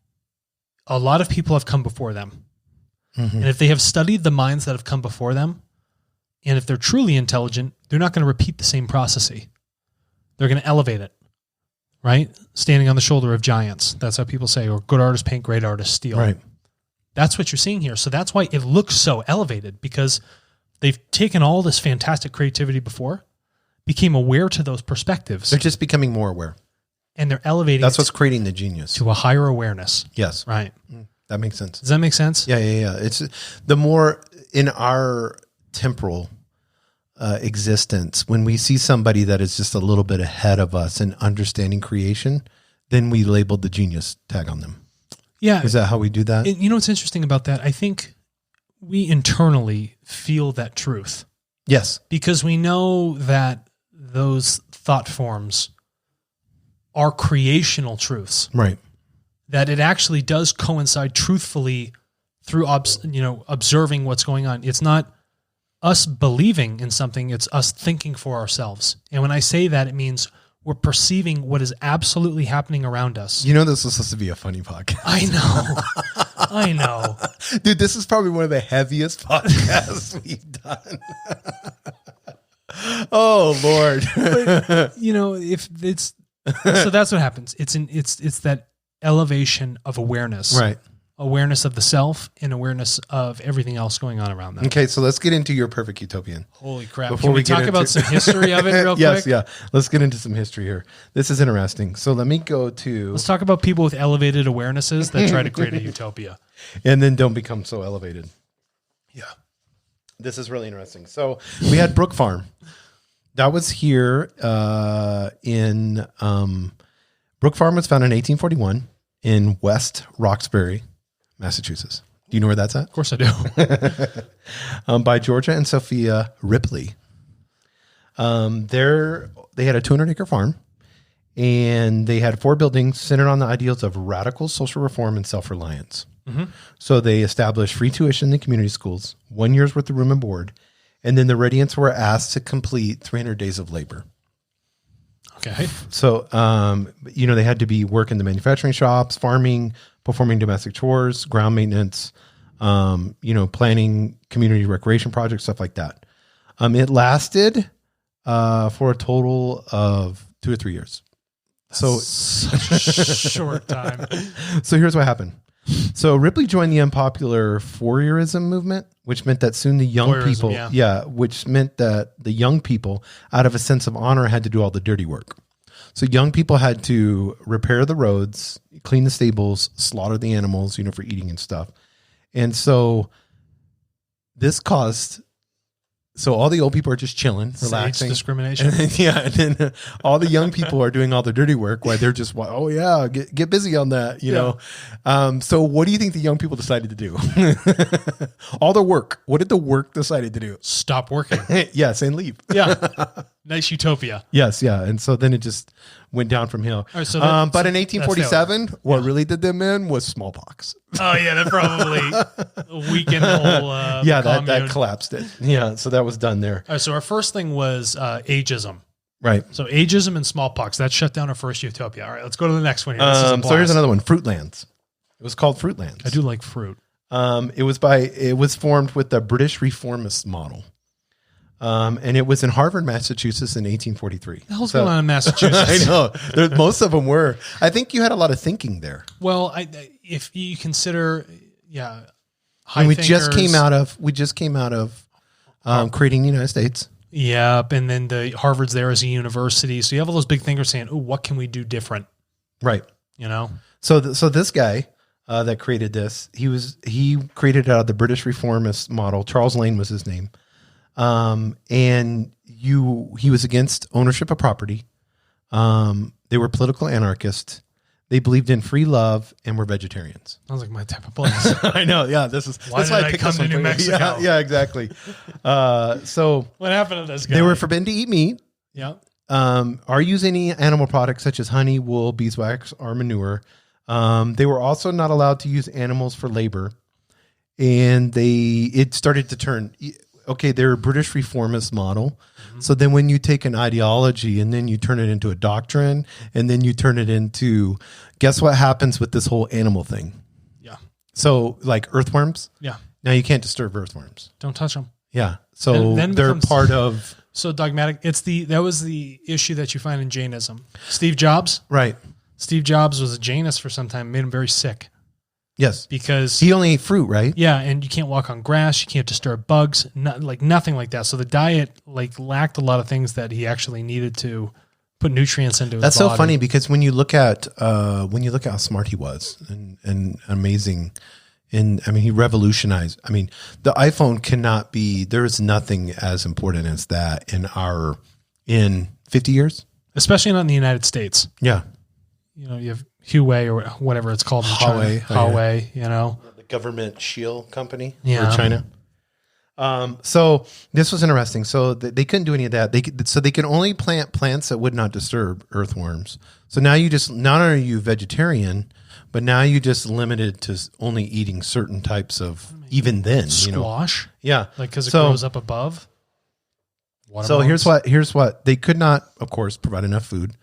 a lot of people have come before them. Mm-hmm. And if they have studied the minds that have come before them, and if they're truly intelligent, they're not going to repeat the same process. They're going to elevate it, right? Standing on the shoulder of giants. That's how people say, or good artists paint, great artists steal.
Right.
That's what you're seeing here. So that's why it looks so elevated, because they've taken all this fantastic creativity before, became aware to those perspectives.
They're just becoming more aware.
And they're elevating.
That's what's creating the genius.
To a higher awareness.
Yes.
Right.
That makes sense.
Does that make sense?
Yeah. It's the more in our temporal existence, when we see somebody that is just a little bit ahead of us in understanding creation, then we label the genius tag on them.
Yeah.
Is that how we do that?
What's interesting about that? I think we internally feel that truth.
Yes.
Because we know that those thought forms are creational truths.
Right.
That it actually does coincide truthfully through observing what's going on. It's not us believing in something, it's us thinking for ourselves. And when I say that, it means we're perceiving what is absolutely happening around us.
This was supposed to be a funny podcast.
I know.
Dude, this is probably one of the heaviest podcasts we've done. Oh, Lord.
But, if it's, so that's what happens. It's that elevation of awareness.
Right.
Awareness of the self and awareness of everything else going on around them.
Okay, so let's get into your perfect utopian.
Holy crap.
Before
Can we
we
talk about some history of it real quick?
Yes, yeah. Let's get into some history here. This is interesting. So let me go to...
Let's talk about people with elevated awarenesses that try to create a utopia.
And then don't become so elevated. Yeah. This is really interesting. So we had Brook Farm. That was here in... Brook Farm was founded in 1841 in West Roxbury, Massachusetts. Do you know where that's at?
Of course I do.
By Georgia and Sophia Ripley. They had a 200-acre farm, and they had 4 buildings centered on the ideals of radical social reform and self-reliance. Mm-hmm. So they established free tuition in the community schools, 1 year's worth of room and board, and then the Radiants were asked to complete 300 days of labor.
Okay.
So, they had to be work in the manufacturing shops, farming, performing domestic chores, ground maintenance, planning community recreation projects, stuff like that. It lasted for a total of 2 or 3 years. So
short time.
So here's what happened. So Ripley joined the unpopular Fourierism movement, which meant that soon the young people, which meant that the young people, out of a sense of honor, had to do all the dirty work. So young people had to repair the roads, clean the stables, slaughter the animals, for eating and stuff. And so this caused So all the old people are just chilling,
Age
relaxing.
discrimination.
And then all the young people are doing all the dirty work while they're just, oh yeah, get busy on that, you know? So what do you think the young people decided to do? All the work. What did the work decided to do?
Stop working.
Yes. And leave.
Yeah. Nice utopia.
Yes. Yeah. And so then it just went down from here.
Right, so
but in 1847, what really did them in was smallpox.
Oh yeah. That probably weakened the whole,
that collapsed it. Yeah. So that was done there.
All right, so our first thing was ageism.
Right.
So ageism and smallpox, that shut down our first utopia. All right, let's go to the next one here. This is a
So here's
blast.
another one, Fruitlands. It was called Fruitlands.
I do like fruit.
It was formed with the British reformist model. And it was in Harvard, Massachusetts in 1843.
What the hell's going on in Massachusetts?
I know. Most of them were. I think you had a lot of thinking there.
Well, if you consider, high
And we
thinkers,
just came out of creating the United States.
Yep, and then the Harvard's there as a university, so you have all those big thinkers saying, "Oh, what can we do different?"
Right.
You know.
So this guy that created this, he created it out of the British reformist model. Charles Lane was his name, and he was against ownership of property. They were political anarchists. They believed in free love and were vegetarians.
Sounds like my type of place.
I know. Yeah, that's why I picked
come
this
to
one
New
for you.
Mexico?
Yeah, exactly. So
What happened to this guy?
they were forbidden to eat meat.
Yeah.
Or use any animal products such as honey, wool, beeswax, or manure. They were also not allowed to use animals for labor, and it started to turn. Okay, they're a British reformist model. Mm-hmm. So then when you take an ideology and then you turn it into a doctrine and then you turn it into, guess what happens with this whole animal thing?
Yeah.
So like earthworms.
Yeah.
Now you can't disturb earthworms.
Don't touch them.
Yeah. So
Then
they're
becomes
part of.
So dogmatic. That was the issue that you find in Jainism. Steve Jobs.
Right.
Steve Jobs was a Jainist for some time, made him very sick.
Yes.
Because
he only ate fruit, right?
Yeah, and you can't walk on grass, you can't disturb bugs, nothing like that. So the diet lacked a lot of things that he actually needed to put nutrients into his
That's
body.
so funny because when you look at how smart he was and amazing, and I mean he revolutionized. I mean the iPhone cannot be. There is nothing as important as that in 50 years,
especially not in the United States.
Yeah,
you know you have Huawei or whatever it's called in China. Huawei, you know,
the government shield company
for
China. So this was interesting. So they couldn't do any of that. They could only plant plants that would not disturb earthworms. So now not only are you vegetarian, but now you just limited to only eating certain types of, even then,
squash.
Yeah.
Because it grows up above.
So here's what they could not, of course, provide enough food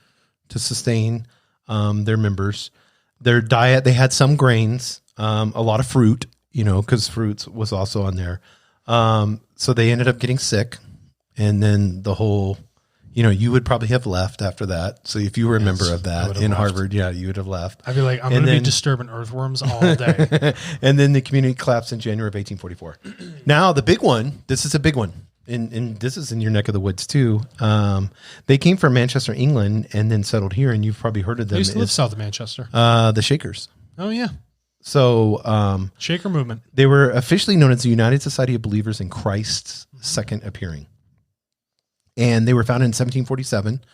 to sustain their members. Their diet, they had some grains, a lot of fruit, because fruits was also on there. So they ended up getting sick, and then the whole, you would probably have left after that. So if you were a member of that in Harvard, you would have left.
I'd be like, I'm going to be disturbing earthworms all day.
And then the community collapsed in January of 1844. Now the big one, this is a big one. And this is in your neck of the woods too. They came from Manchester, England, and then settled here. And you've probably heard of them.
They used to live south of Manchester.
The Shakers.
Oh yeah.
So,
Shaker movement.
They were officially known as the United Society of Believers in Christ's Second Appearing. And they were founded in 1747.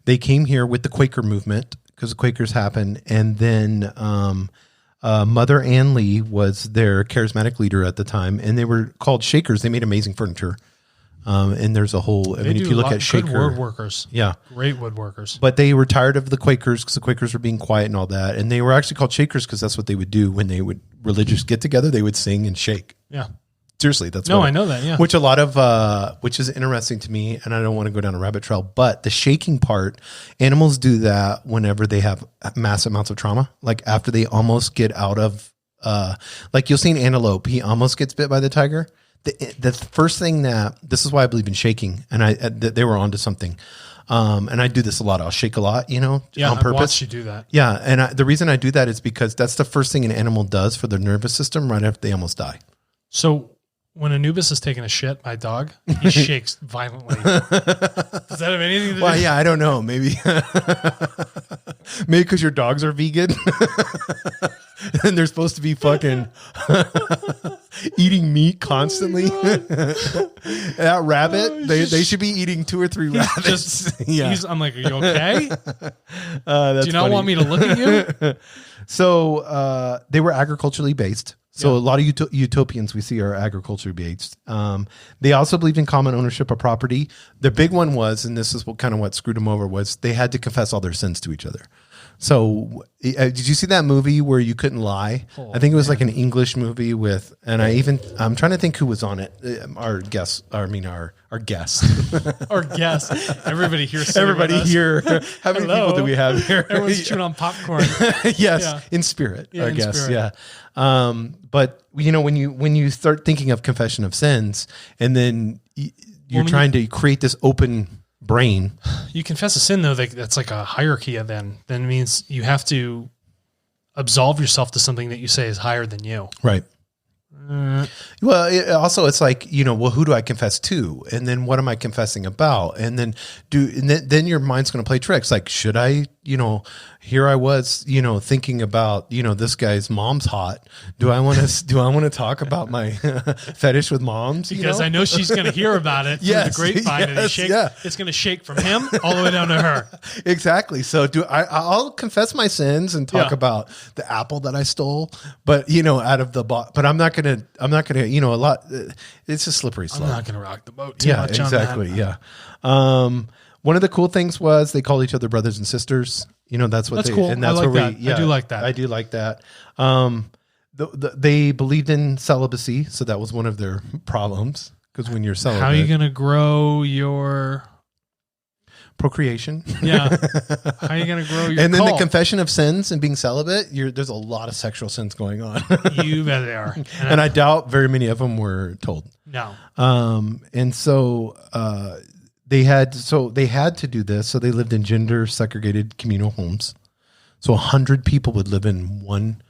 They came here with the Quaker movement because the Quakers happened. And then Mother Ann Lee was their charismatic leader at the time. And they were called Shakers. They made amazing furniture. And there's a whole, if you look at Shaker.
Good woodworkers.
Yeah.
Great woodworkers.
But they were tired of the Quakers because the Quakers were being quiet and all that. And they were actually called Shakers because that's what they would do when they would religious get together. They would sing and shake.
Yeah.
Seriously, that's
I know that. Yeah,
which is interesting to me, and I don't want to go down a rabbit trail. But the shaking part, animals do that whenever they have massive amounts of trauma, like after they almost get out of, like you'll see an antelope, he almost gets bit by the tiger. The first thing this is why I believe in shaking, and they were onto something. And I do this a lot. I'll shake a lot, on purpose.
I've watched you do that.
Yeah, and the reason I do that is because that's the first thing an animal does for their nervous system right after they almost die.
So when Anubis is taking a shit, my dog, he shakes violently. Does that have anything to do?
Well, yeah, I don't know. Maybe because your dogs are vegan and they're supposed to be fucking. eating meat constantly. That rabbit, they should be eating 2 or 3 rabbits.
I'm like, are you okay?
That's
Do you not
funny.
want me to look at you?
So they were agriculturally based. So a lot of utopians we see are agriculturally based. They also believed in common ownership of property. The big one was, and this is what screwed them over, was they had to confess all their sins to each other. So did you see that movie where you couldn't lie? I think it was like an English movie with, and I'm trying to think who was on it. Our guest. Our guest.
Everybody here.
Everybody here. How many people do we have here?
Everyone's chewing on popcorn.
Yes, in spirit.
Yeah,
our
in
guest.
spirit.
Yeah. But when you start thinking of confession of sins, and then you're trying to create this open brain.
You confess a sin, though, that's like a hierarchy of then means you have to absolve yourself to something that you say is higher than you.
Right. Well, it's like, who do I confess to? And then what am I confessing about? And then then your mind's going to play tricks. Like, should I, here I was, thinking about, this guy's mom's hot. Do I want to talk about my fetish with moms?
Because I know she's going to hear about it through the grapevine, and it's going to shake from him all the way down to her.
Exactly. So I'll confess my sins and talk about the apple that I stole, but out of the box. But I'm not gonna. A lot. It's a slippery slope.
I'm not gonna rock the boat too much.
Exactly.
On that.
Yeah. One of the cool things was they called each other brothers and sisters. That's
cool.
And that's
I like
where
that. I do like that.
I do like that. They believed in celibacy, so that was one of their problems. Because when you're celibate,
how are you gonna grow your
procreation?
Yeah. How are you going to grow your
And then
cult?
the confession of sins and being celibate, there's a lot of sexual sins going on.
You bet they are.
And I doubt very many of them were told.
No.
And so they had to do this. So they lived in gender segregated communal homes. So 100 people would live in one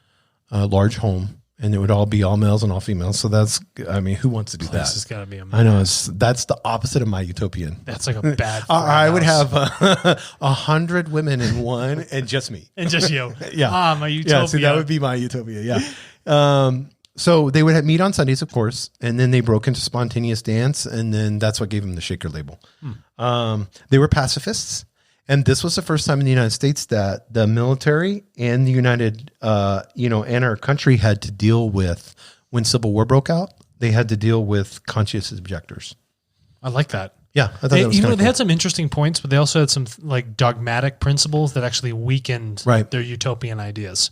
large home. And it would all be all males and all females. So who wants to do that?
This has got to be a mess.
I know that's the opposite of my utopian.
That's like a bad.
I would have 100 women in one, and just me,
and just you.
Yeah,
my utopia.
Yeah, so that would be my utopia. Yeah. So they would meet on Sundays, of course, and then they broke into spontaneous dance, and then that's what gave them the shaker label. They were pacifists. And this was the first time in the United States that the military and the United, and our country had to deal with, when Civil War broke out, they had to deal with conscientious objectors.
I like that.
Yeah. I thought that was
they had some interesting points, but they also had some like dogmatic principles that actually weakened their utopian ideas.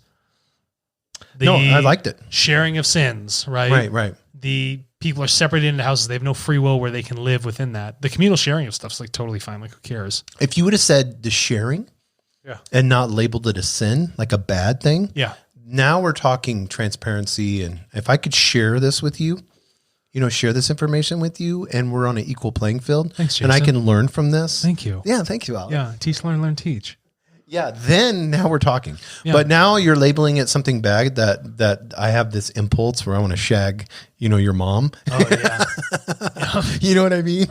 I liked it.
Sharing of sins, right?
Right.
The people are separated into houses. They have no free will where they can live within that. The communal sharing of stuff's like totally fine. Like, who cares?
If you would have said the sharing and not labeled it a sin, like a bad thing.
Yeah.
Now we're talking transparency. And if I could share this with you, share this information with you, and we're on an equal playing field.
Thanks, Jason.
And I can learn from this.
Thank you.
Yeah. Thank you, Al.
Yeah. Teach, learn, teach.
Yeah, then now we're talking.
Yeah.
But now you're labeling it something bad that I have this impulse where I want to shag, your mom.
Oh, yeah.
You know what I mean?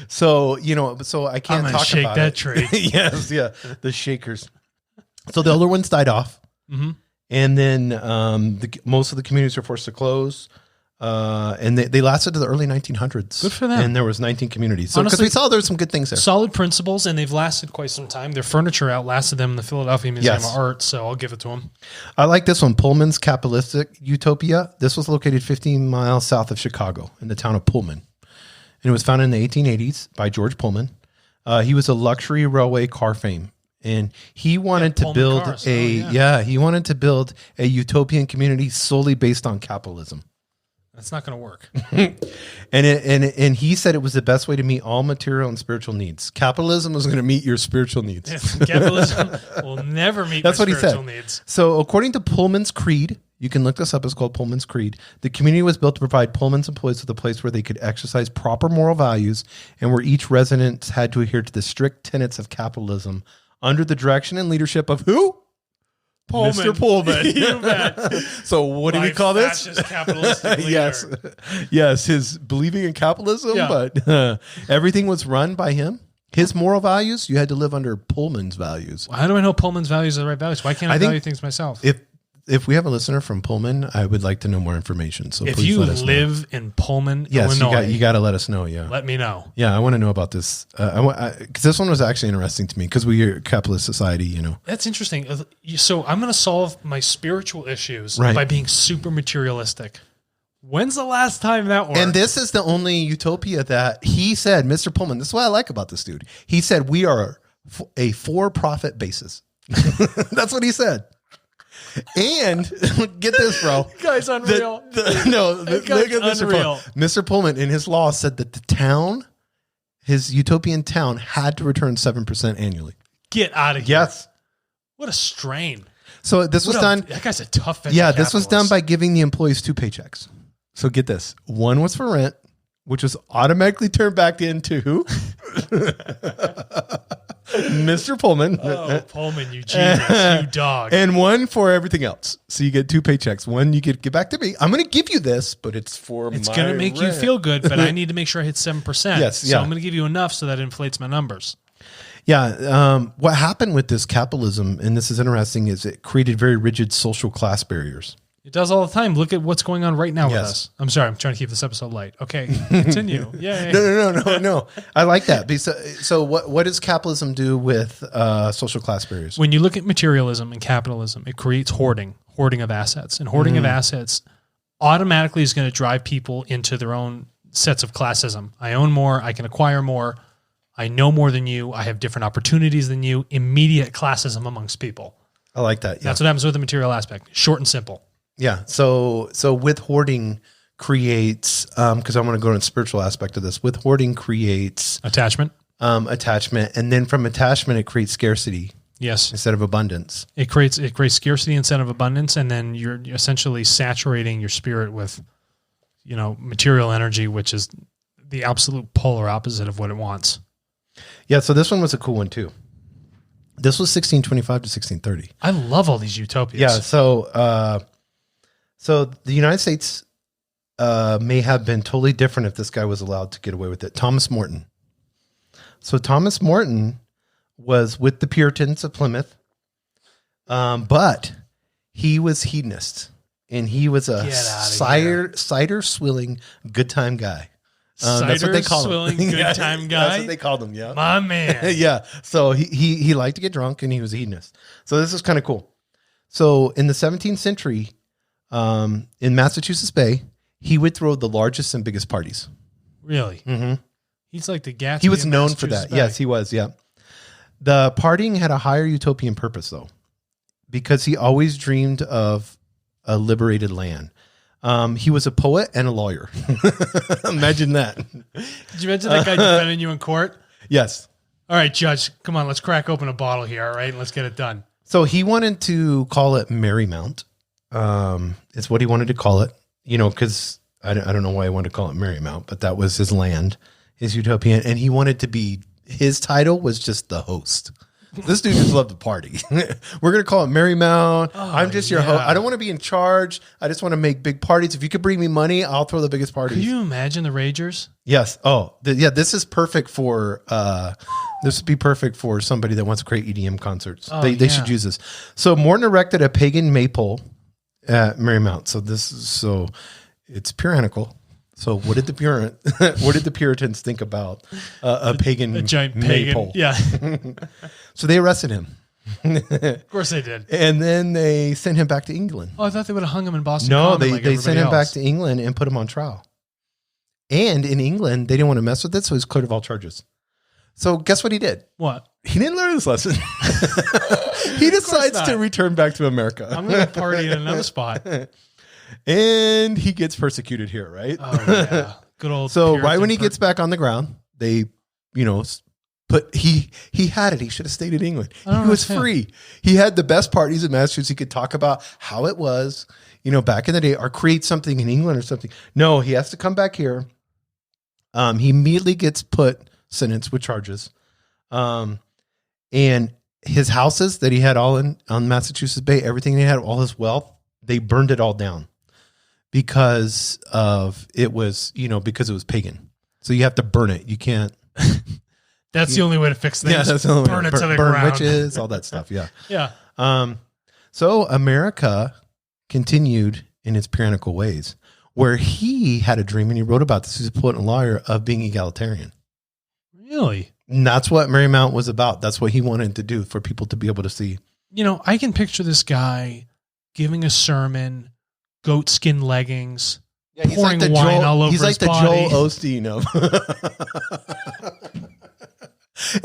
So, so I can't talk
shake
about
that
it.
tree.
Yes, yeah, the shakers. So the older ones died off.
Mm-hmm.
And then most of the communities were forced to close. And they lasted to the early 1900s.
Good for them.
And there was 19 communities. So because
Honestly,
we saw there's some good things there.
Solid principles, and they've lasted quite some time. Their furniture outlasted them in the Philadelphia Museum
Yes.
of Art, so I'll give it to them.
I like this one, Pullman's Capitalistic Utopia. This was located 15 miles south of Chicago in the town of Pullman. And it was founded in the 1880s by George Pullman. He was a luxury railway car fame. And he wanted to build
cars.
he wanted to build a utopian community solely based on capitalism.
That's not going to work.
And he said it was the best way to meet all material and spiritual needs. Capitalism was going to meet your spiritual needs.
Capitalism will never meet
That's
your
what he
spiritual
said.
needs.
So according to Pullman's Creed, you can look this up. It's called Pullman's Creed. The community was built to provide Pullman's employees with a place where they could exercise proper moral values and where each resident had to adhere to the strict tenets of capitalism under the direction and leadership of who?
Pullman.
Mr. Pullman.
You bet.
So what do we call this?
Fascist capitalistic leader.
Yes, his believing in capitalism, but everything was run by him. His moral values, you had to live under Pullman's values.
How do I know Pullman's values are the right values? Why can't I value things myself?
if we have a listener from Pullman, I would like to know more information. So
if
please
you
let us
live in Pullman,
yes,
Illinois,
you got to let us know. Yeah.
let me know.
Yeah. I want to know about this. Because this one was actually interesting to me because we are a capitalist society, you know.
That's interesting. So I'm going to solve my spiritual issues by being super materialistic. When's the last time that worked?
And this is the only utopia that he said, Mr. Pullman, this is what I like about this dude. He said, we are a for-profit basis. That's what he said. And get this, bro.
Guy's unreal.
Look at Mr.
unreal.
Pullman. Mr. Pullman in his law said that the town, his utopian town, had to return 7% annually.
Get out of here.
Yes.
What a strain.
So this was done.
That guy's a tough venture
Yeah, this was done
capitalist.
by giving the employees 2 paychecks. So get this. One was for rent, which was automatically turned back into who? Mr. Pullman.
Oh, Pullman, you genius, you dog.
And one for everything else. So you get 2 paychecks. One you get back to me. I'm going to give you this, but it's for
It's
my
going to make you
rent.
feel good, but I need to make sure I hit 7%.
Yes,
So
yeah.
I'm going to give you enough so that inflates my numbers.
Yeah. What happened with this capitalism, and this is interesting, is it created very rigid social class barriers.
It does all the time. Look at what's going on right now with
Yes.
us. I'm sorry. I'm trying to keep this episode light. Okay. Continue. Yeah.
No. I like that. So what does capitalism do with social class barriers?
When you look at materialism and capitalism, it creates hoarding of assets. And hoarding of assets automatically is going to drive people into their own sets of classism. I own more. I can acquire more. I know more than you. I have different opportunities than you. Immediate classism amongst people.
I like that. Yeah.
That's what happens with the material aspect. Short and simple.
Yeah. So with hoarding creates, because I want to go to the spiritual aspect of this. With hoarding creates
Attachment.
Attachment, and then from attachment it creates scarcity
Yes.
instead of abundance.
It creates scarcity instead of abundance, and then you're essentially saturating your spirit with, material energy, which is the absolute polar opposite of what it wants.
Yeah. So this one was a cool one too. This was 1625 to 1630.
I love all these utopias.
Yeah. So the United States may have been totally different if this guy was allowed to get away with it. Thomas Morton. So Thomas Morton was with the Puritans of Plymouth, but he was hedonist, and he was a cider swilling good time guy. That's what they call
swilling,
him.
good time guy.
That's what they called him. Yeah,
My man.
yeah. So he liked to get drunk, and he was a hedonist. So this is kind of cool. So in the 17th century, in Massachusetts Bay, he would throw the largest and biggest parties.
Really?
Mm-hmm.
He's like the Gatsby.
He was
of
known for
Massachusetts
that.
Bay.
Yes, he was. Yeah. The partying had a higher utopian purpose, though, because he always dreamed of a liberated land. He was a poet and a lawyer. Imagine that.
Did you imagine that guy defending you in court?
Yes.
All right, Judge, come on, let's crack open a bottle here, all right? And let's get it done.
So he wanted to call it Marymount. It's what he wanted to call it, because I don't know why he wanted to call it Marymount, but that was his land, his utopian. And he wanted to be, his title was just the host. This dude just loved to party. We're going to call it Marymount. I'm just your host. I don't want to be in charge. I just want to make big parties. If you could bring me money, I'll throw the biggest parties.
Could you imagine the Ragers?
Yes. Oh, this is perfect for, this would be perfect for somebody that wants to create EDM concerts. They should use this. So Morton erected a pagan maypole at Marymount. So it's puritanical. So what did the Puritans think about a pagan
giant
maypole?
pagan? Yeah.
So they arrested him.
Of course they did.
And then they sent him back to England.
Oh, I thought they would have hung him in Boston.
No,
Common
they sent him
everybody
back
else.
to England and put him on trial. And in England, they didn't want to mess with it, so he was cleared of all charges. So guess what he did?
What?
He didn't learn his lesson. He decides
not.
to return back to America.
I'm going to party in another spot.
And he gets persecuted here, right?
Oh, yeah. Good old.
So
Puritan
right when he gets back on the ground, they, but he had it. He should have stayed in England. He was
understand.
free. He had the best parties in Massachusetts. He could talk about how it was, back in the day, or create something in England or something. No, he has to come back here. He immediately gets sentenced with charges. And his houses that he had all on Massachusetts Bay, everything he had, all his wealth, they burned it all down because it was pagan. So you have to burn it. You can't.
That's the only way to fix things.
Yeah, that's the only
Burn
way.
it to the
Burn
ground.
witches, all that stuff. Yeah.
Yeah.
So America continued in its puritanical ways, where he had a dream, and he wrote about this. He's a poet and lawyer, of being egalitarian.
Really?
And that's what Marymount was about. That's what he wanted to do, for people to be able to see.
You know, I can picture this guy giving a sermon, goat skin leggings, pouring wine all over his body. He's like the Joel Osteen of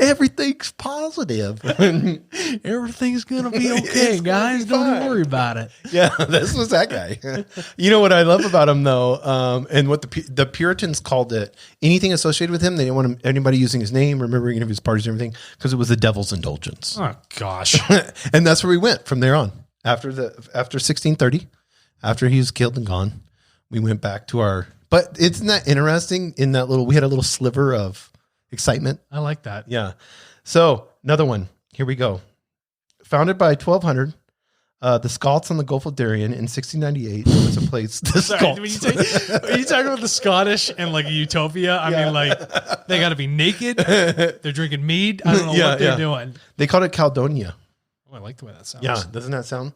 everything's positive. Everything's going to be okay, guys. Don't even worry about it.
Yeah, this was that guy. You know what I love about him, though, and what the Puritans called it, anything associated with him, they didn't want anybody using his name, remembering any of his parties and everything, because it was the devil's indulgence.
Oh, gosh.
And that's where we went from there on. After 1630, after he was killed and gone, we went back to our... But isn't that interesting? In that we had a little sliver of excitement.
I like that.
Yeah. So another one. Here we go. Founded by 1200, the Scots on the Gulf of Darien in 1698. There was a place.
When you talk about the Scottish and like a Utopia, I mean, like they got to be naked. They're drinking mead. I don't know what they're doing.
They called it Caledonia.
Oh, I like the way that sounds.
Yeah. Doesn't that sound?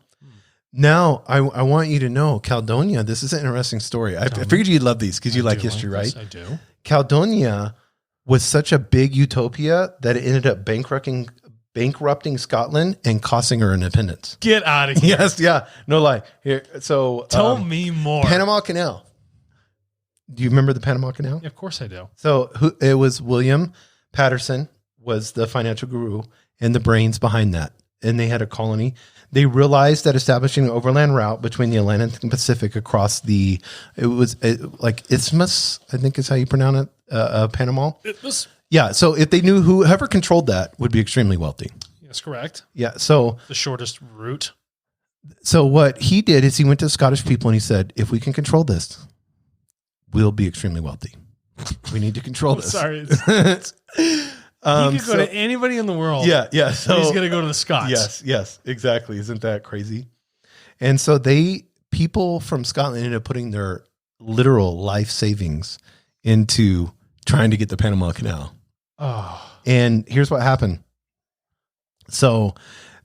Now, I want you to know, Caledonia, this is an interesting story. I figured you'd love these because you like history, right?
Yes, I do.
Caledonia was such a big utopia that it ended up bankrupting Scotland and costing her independence.
Get out of here.
Yes, yeah. No lie. Here, so
tell me more.
Panama Canal. Do you remember the Panama Canal?
Yeah, of course I do.
So it was William Patterson was the financial guru and the brains behind that. And they had a colony. They realized that establishing an overland route between the Atlantic and Pacific across like isthmus, I think is how you pronounce it, Panama.
Isthmus?
Yeah. So if they knew whoever controlled that would be extremely wealthy.
That's correct.
Yeah. So
the shortest route.
So what he did is he went to the Scottish people and he said, if we can control this, we'll be extremely wealthy. We need to control this.
Sorry. He could go to anybody in the world.
Yeah.
So he's going to go to the Scots.
Yes, exactly. Isn't that crazy? And so people from Scotland ended up putting their literal life savings into trying to get the Panama Canal.
Oh.
And here's what happened. So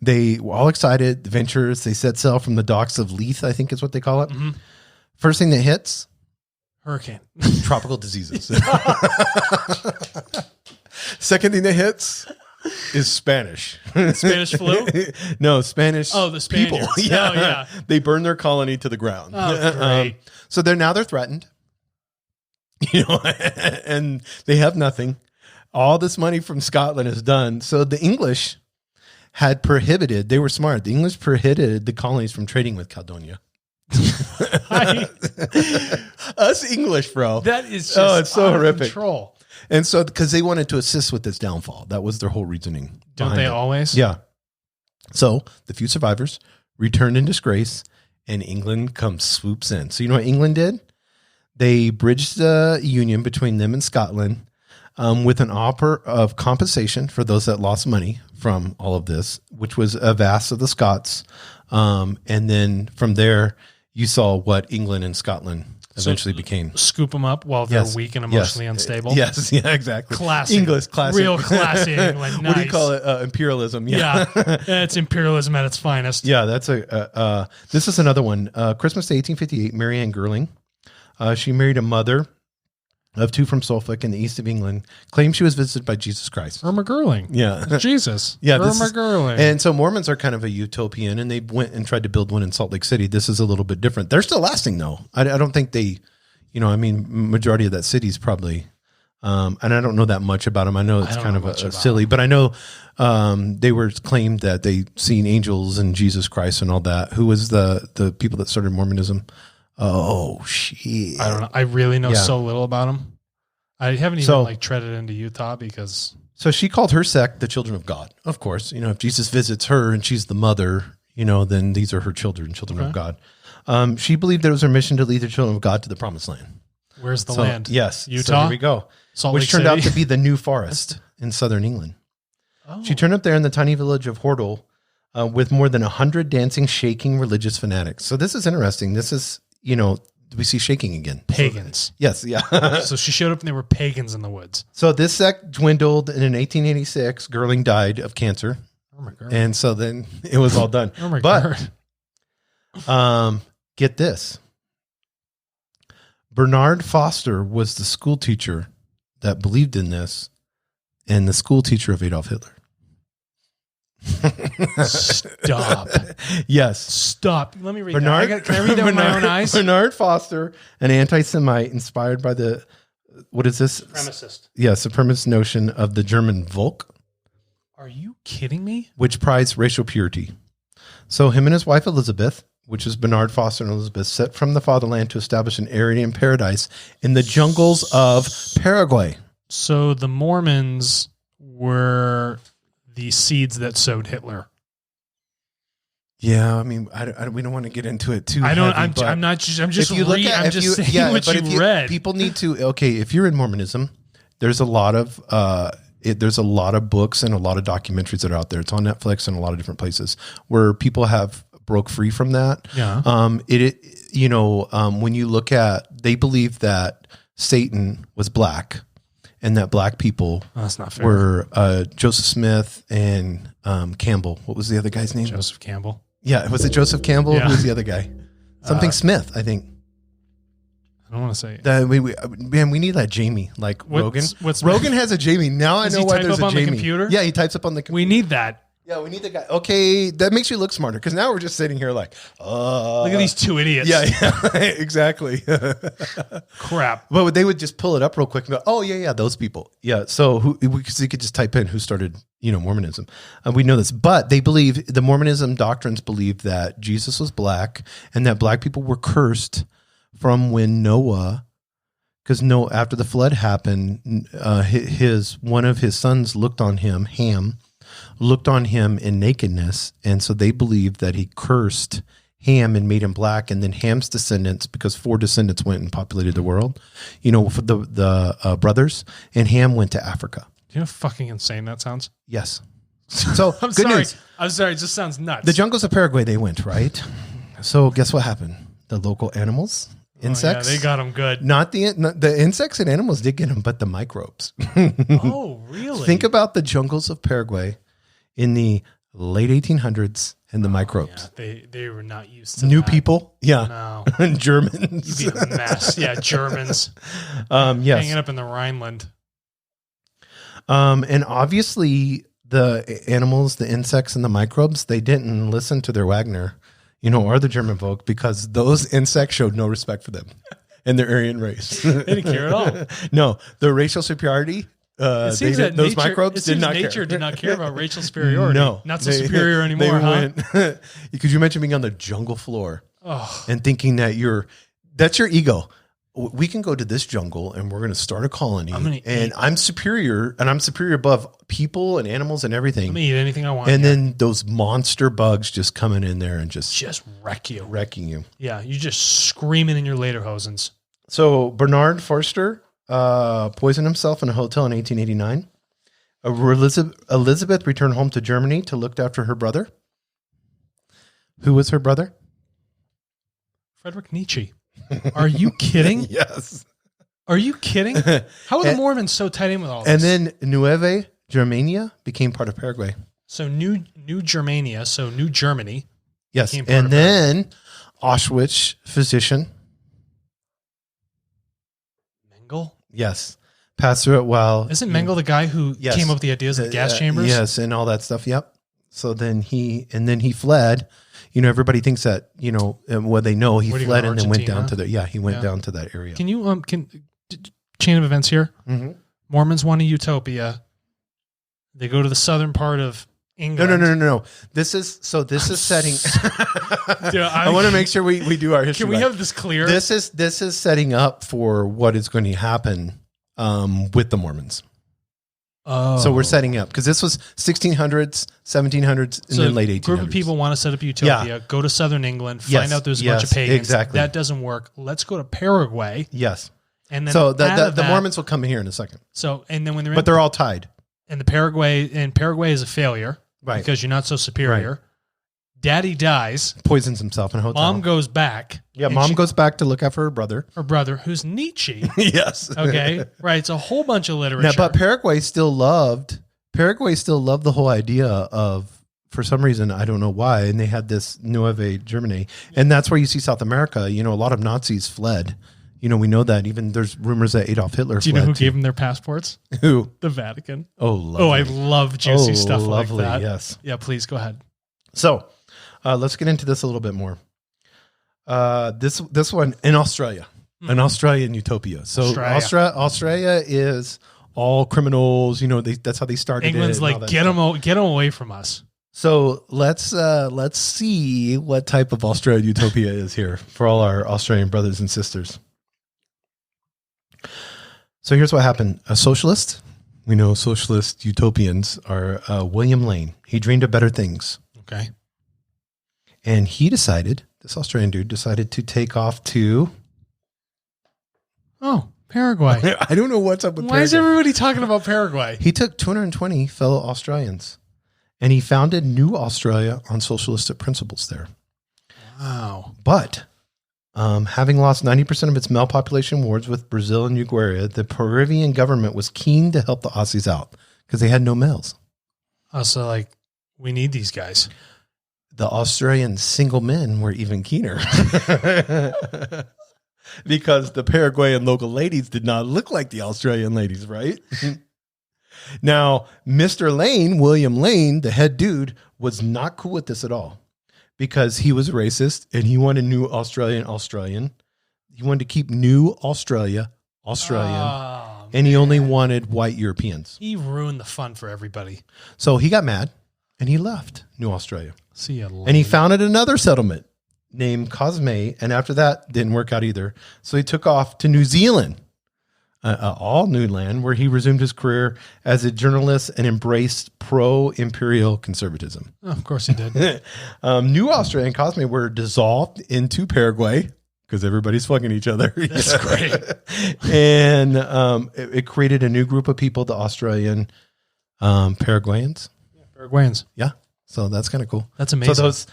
they were all excited, the ventures, they set sail from the docks of Leith, I think is what they call it. Mm-hmm. First thing that hits,
hurricane,
tropical diseases. Second thing that hits is Spanish.
Spanish flu?
No, Spanish.
Oh, the Spaniards.
People. Yeah. Oh, yeah. They burn their colony to the ground.
Oh, great.
So they're threatened. And they have nothing. All this money from Scotland is done. So the English had prohibited, they were smart. The English prohibited the colonies from trading with Caledonia. Us English, bro.
That is just
it's so horrific.
Control.
And so, because they wanted to assist with this downfall, that was their whole reasoning.
Don't they always?
Yeah. So the few survivors returned in disgrace, and England swoops in. So you know what England did? They bridged the union between them and Scotland with an offer of compensation for those that lost money from all of this, which was a vast of the Scots. And then from there, you saw what England and Scotland eventually became.
Scoop them up while they're weak and emotionally unstable.
Yes, yeah, exactly.
Classic.
English, classic.
Real classy England. Nice.
What do you call it? Imperialism. Yeah.
It's imperialism at its finest.
Yeah, that's this is another one. Christmas Day 1858, Mary Ann Girling. She married a mother of two from Suffolk in the east of England, claimed she was visited by Jesus Christ.
Irma Girling.
Yeah.
Jesus.
Yeah.
Irma Girling.
And so Mormons are kind of a utopian, and they went and tried to build one in Salt Lake City. This is a little bit different. They're still lasting, though. I don't think they, majority of that city is probably, and I don't know that much about them. I know it's kind of a silly, but I know they were claimed that they seen angels and Jesus Christ and all that. Who was the people that started Mormonism? Oh, shit.
I don't know. I really know so little about them. I haven't even treaded into Utah because.
So she called her sect the Children of God. Of course, if Jesus visits her and she's the mother, then these are her children of God. She believed that it was her mission to lead the children of God to the promised land.
Where's the land?
Yes.
Utah.
So here we go.
Salt
Which
Lake
turned
City?
out to be the New Forest in southern England. Oh. She turned up there in the tiny village of Hordle with more than 100 dancing, shaking religious fanatics. So this is interesting. This is, we see shaking again.
Pagans.
So, yes, yeah.
So she showed up and there were pagans in the woods.
So this sect dwindled, and in 1886, Girling died of cancer.
Oh my God.
And so then it was all done.
Oh my God.
Get this. Bernard Foster was the school teacher that believed in this and the school teacher of Adolf Hitler.
Stop.
Yes.
Stop. Let me read that. Can I read that with my own eyes?
Bernard Foster, an anti-Semite inspired by what is this?
Supremacist.
Yeah, supremacist notion of the German Volk.
Are you kidding me?
Which prized racial purity. So him and his wife Elizabeth, which is Bernard Foster and Elizabeth, set from the fatherland to establish an Aryan paradise in the jungles of Paraguay.
So the Mormons were the seeds that sowed Hitler.
Yeah, I mean, we don't want to get into it too.
I'm just saying what you read.
People need to. Okay, if you're in Mormonism, there's a lot of there's a lot of books and a lot of documentaries that are out there. It's on Netflix and a lot of different places where people have broke free from that.
Yeah.
When you look at, they believe that Satan was black. And that black people
that's not fair.
were Joseph Smith and Campbell. What was the other guy's name?
Joseph Campbell.
Yeah, was it Joseph Campbell?
Yeah.
Who was the other guy? Something Smith, I think.
I don't want to say.
We need that Jamie, like Rogan.
What's
Rogan has a Jamie. Now I know why there's a Jamie.
The computer?
Yeah, he types up on the computer.
We need that.
Yeah, we need the guy. Okay, that makes you look smarter because now we're just sitting here like,
look at these two idiots.
Yeah, exactly.
Crap.
But they would just pull it up real quick and go, oh, yeah, those people. Yeah, so because you could just type in who started, Mormonism. We know this. But they believe, the Mormonism doctrines believe that Jesus was black and that black people were cursed from when Noah, because after the flood happened, one of his sons looked on him, Ham, looked on him in nakedness, and so they believed that he cursed Ham and made him black, and then Ham's descendants, because 4 descendants went and populated the world, for the brothers, and Ham went to Africa.
Do you know how fucking insane that sounds?
Yes. So
I'm
good
sorry.
news.
I'm sorry. It just sounds nuts.
The jungles of Paraguay, they went, right? So guess what happened? The local animals, insects.
They got them good.
Not the insects and animals did get them, but the microbes.
Oh, really?
Think about the jungles of Paraguay in the late 1800s and the microbes.
Yeah, they were not used to
new
that.
people. Yeah.
No.
Germans.
You'd be a mess. Yeah, Germans.
Yes.
Hanging up in the Rhineland.
And obviously the animals, the insects and the microbes, they didn't listen to their Wagner, or the German folk, because those insects showed no respect for them and their Aryan race.
They didn't care at all.
No, the rational superiority. Those microbes did not care.
Nature did not care about racial superiority.
No,
not so superior anymore, huh?
Could you imagine being on the jungle floor and thinking that that's your ego? We can go to this jungle and we're going to start a colony, and I'm superior, and I'm superior above people and animals and everything.
I'm going to eat anything I want.
And then those monster bugs just coming in there and just
wrecking you.
Yeah,
you just screaming in your lederhosens.
So Bernard Forster poisoned himself in a hotel in 1889. Elizabeth returned home to Germany to look after her brother. Who was her brother?
Friedrich Nietzsche. Are you kidding?
Yes.
Are you kidding? How are the Mormons so tied in with all this?
And then Nueva Germania became part of Paraguay.
So New Germania, so New Germany.
Yes. And then Auschwitz physician.
Mengele?
Yes. Passed through it while...
Isn't Mengele the guy who came up with the ideas of gas chambers?
Yes, and all that stuff. Yep. So then he fled. Everybody thinks that, they know he fled and then went down to he went down to that area.
Can you, chain of events here?
Mm-hmm.
Mormons want a utopia. They go to the southern part of England.
No. This is setting.
Dude,
I want to make sure we do our history.
Can we have this clear?
This is setting up for what is going to happen with the Mormons.
Oh.
So we're setting up because this was 1600s, 1700s, and then late 1800s.
Group of people want to set up Utopia, go to southern England, find out there's a bunch of pagans.
Exactly.
That doesn't work. Let's go to Paraguay.
Yes.
And then
the Mormons will come in here in a second.
So, and then when
they're all tied.
And Paraguay is a failure, right? Because you're not so superior. Right. Daddy dies,
poisons himself in a hotel.
Mom goes back.
Yeah, mom goes back to look after her brother.
Her brother, who's Nietzsche.
Yes.
Okay. Right. It's a whole bunch of literature.
Now, but Paraguay still loved the whole idea of for some reason, I don't know why, and they had this Nueve Germany, and that's where you see South America. You know, a lot of Nazis fled. You know, we know that. Even there's rumors that Adolf Hitler fled.
Do you know who gave them their passports?
Who?
The Vatican.
Oh, lovely.
Oh, I love juicy stuff
lovely,
like that.
Yes.
Yeah, please go ahead.
So let's get into this a little bit more. This one in Australia, an Australian utopia. So Australia is all criminals. You know, that's how they started.
England's like, get them away from us.
So let's see what type of Australian utopia is here for all our Australian brothers and sisters. So here's what happened. A socialist, we know socialist utopians are William Lane. He dreamed of better things.
Okay.
And he decided, this Australian dude decided to take off to...
Oh, Paraguay.
I don't know what's up with
Why
Paraguay.
is everybody talking about Paraguay?
He took 220 fellow Australians and he founded New Australia on socialistic principles there.
Wow.
But having lost 90% of its male population wars with Brazil and Uruguay, the Peruvian government was keen to help the Aussies out because they had no males.
Also, like, we need these guys.
The Australian single men were even keener because the Paraguayan local ladies did not look like the Australian ladies, right? Now, Mr. Lane, William Lane, the head dude, was not cool with this at all because he was racist and he wanted New Australian. He wanted to keep New Australian, and he only wanted white Europeans.
He ruined the fun for everybody.
So he got mad and he left New Australia.
See ya later.
And he founded another settlement named Cosme, and after that, didn't work out either. So he took off to New Zealand, all new land, where he resumed his career as a journalist and embraced pro-imperial conservatism.
Oh, of course he did.
New Australia and Cosme were dissolved into Paraguay because everybody's fucking each other.
That's great.
And it created a new group of people, the Australian Paraguayans.
Paraguayans.
Yeah. So that's kind of cool.
That's amazing.
So those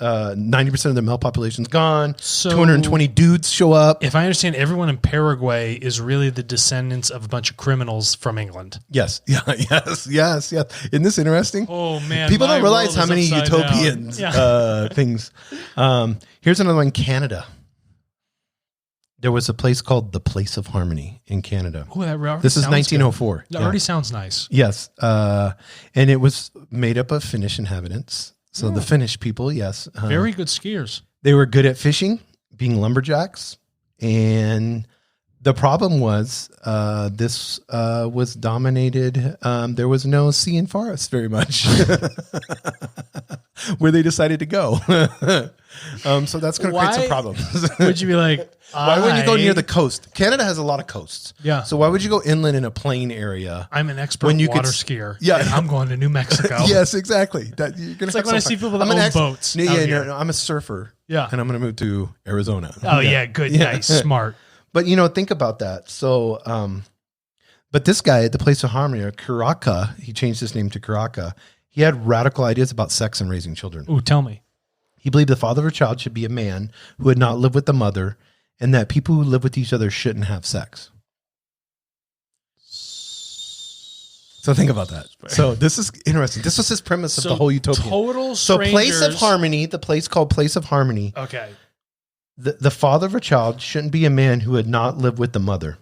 90% of the male population's gone.
So
220 dudes show up.
If I understand, everyone in Paraguay is really the descendants of a bunch of criminals from England.
Yes. Yeah. Yes. Isn't this interesting?
Oh man,
people don't realize how many utopians things. Here's another one. Canada. There was a place called the Place of Harmony in Canada.
Oh, that
this is 1904.
That already sounds nice.
Yes. And it was made up of Finnish inhabitants. So the Finnish people, yes.
Very good skiers.
They were good at fishing, being lumberjacks. And the problem was this was dominated. There was no sea and forest very much where they decided to go. So that's going to create some problems.
Would you be like,
why wouldn't you go near the coast? Canada has a lot of coasts.
Yeah.
So why would you go inland in a plain area?
I'm an expert water skier.
Yeah.
And I'm going to New Mexico.
Yes, exactly. You're gonna
it's like when I see people that own boats.
No, I'm a surfer.
Yeah.
And I'm going to move to Arizona.
Oh, yeah. Good. Yeah. Nice. Smart.
But, think about that. So, but this guy at the Place of Harmony, Karaka, he changed his name to Karaka. He had radical ideas about sex and raising children.
Ooh, tell me.
He believed the father of a child should be a man who had not lived with the mother, and that people who live with each other shouldn't have sex. So think about that. So this is interesting. This was his premise of the whole Utopia.
Total
so
strangers.
Place of Harmony, the place called Place of Harmony.
Okay.
The father of a child shouldn't be a man who had not lived with the mother,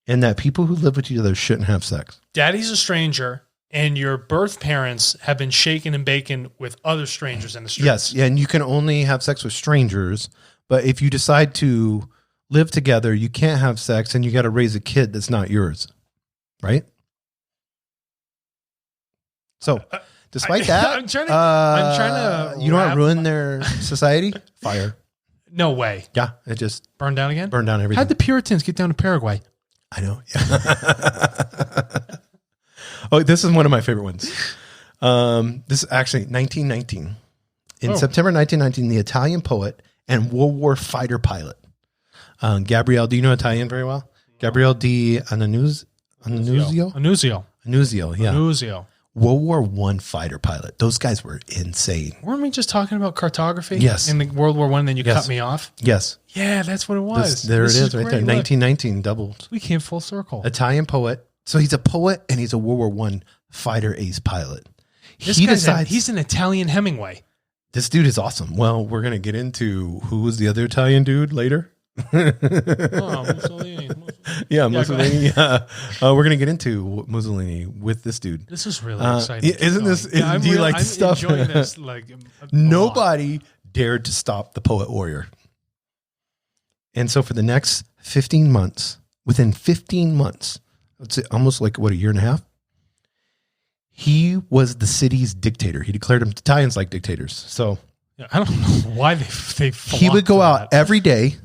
and that people who live with each other shouldn't have sex.
Daddy's a stranger, and your birth parents have been shaken and baken with other strangers in the streets.
Yes, yeah, and you can only have sex with strangers, but if you decide to live together, you can't have sex, and you got to raise a kid that's not yours, right? So, despite that,
I'm trying to.
You know what ruined their society? Fire.
No way.
Yeah, it just
burned down again.
Burned down everything.
How'd the Puritans get down to Paraguay?
I know. Yeah. Oh, this is one of my favorite ones. This is actually 1919. In September 1919, the Italian poet and World War fighter pilot, Gabriele, do you know Italian very well? Gabriele di Annunzio, yeah. World War I fighter pilot. Those guys were insane.
Weren't we just talking about cartography?
Yes.
In the World War I, and then you cut me off?
Yes.
Yeah, that's what it was.
There it is right there. 1919 doubled.
We came full circle.
Italian poet. So he's a poet and he's a World War I fighter ace pilot.
He's an Italian Hemingway.
This dude is awesome. Well, we're going to get into who was the other Italian dude later.
Mussolini.
Yeah, Mussolini. Yeah. We're going to get into Mussolini with this dude.
This is really exciting.
Isn't this? Do you like stuff?
I'm enjoying this.
Nobody dared to stop the poet warrior. And so for the next 15 months, within 15 months, let's say almost like a year and a half, he was the city's dictator. He declared them Italians like dictators. So
I don't know why they
he would go out every day.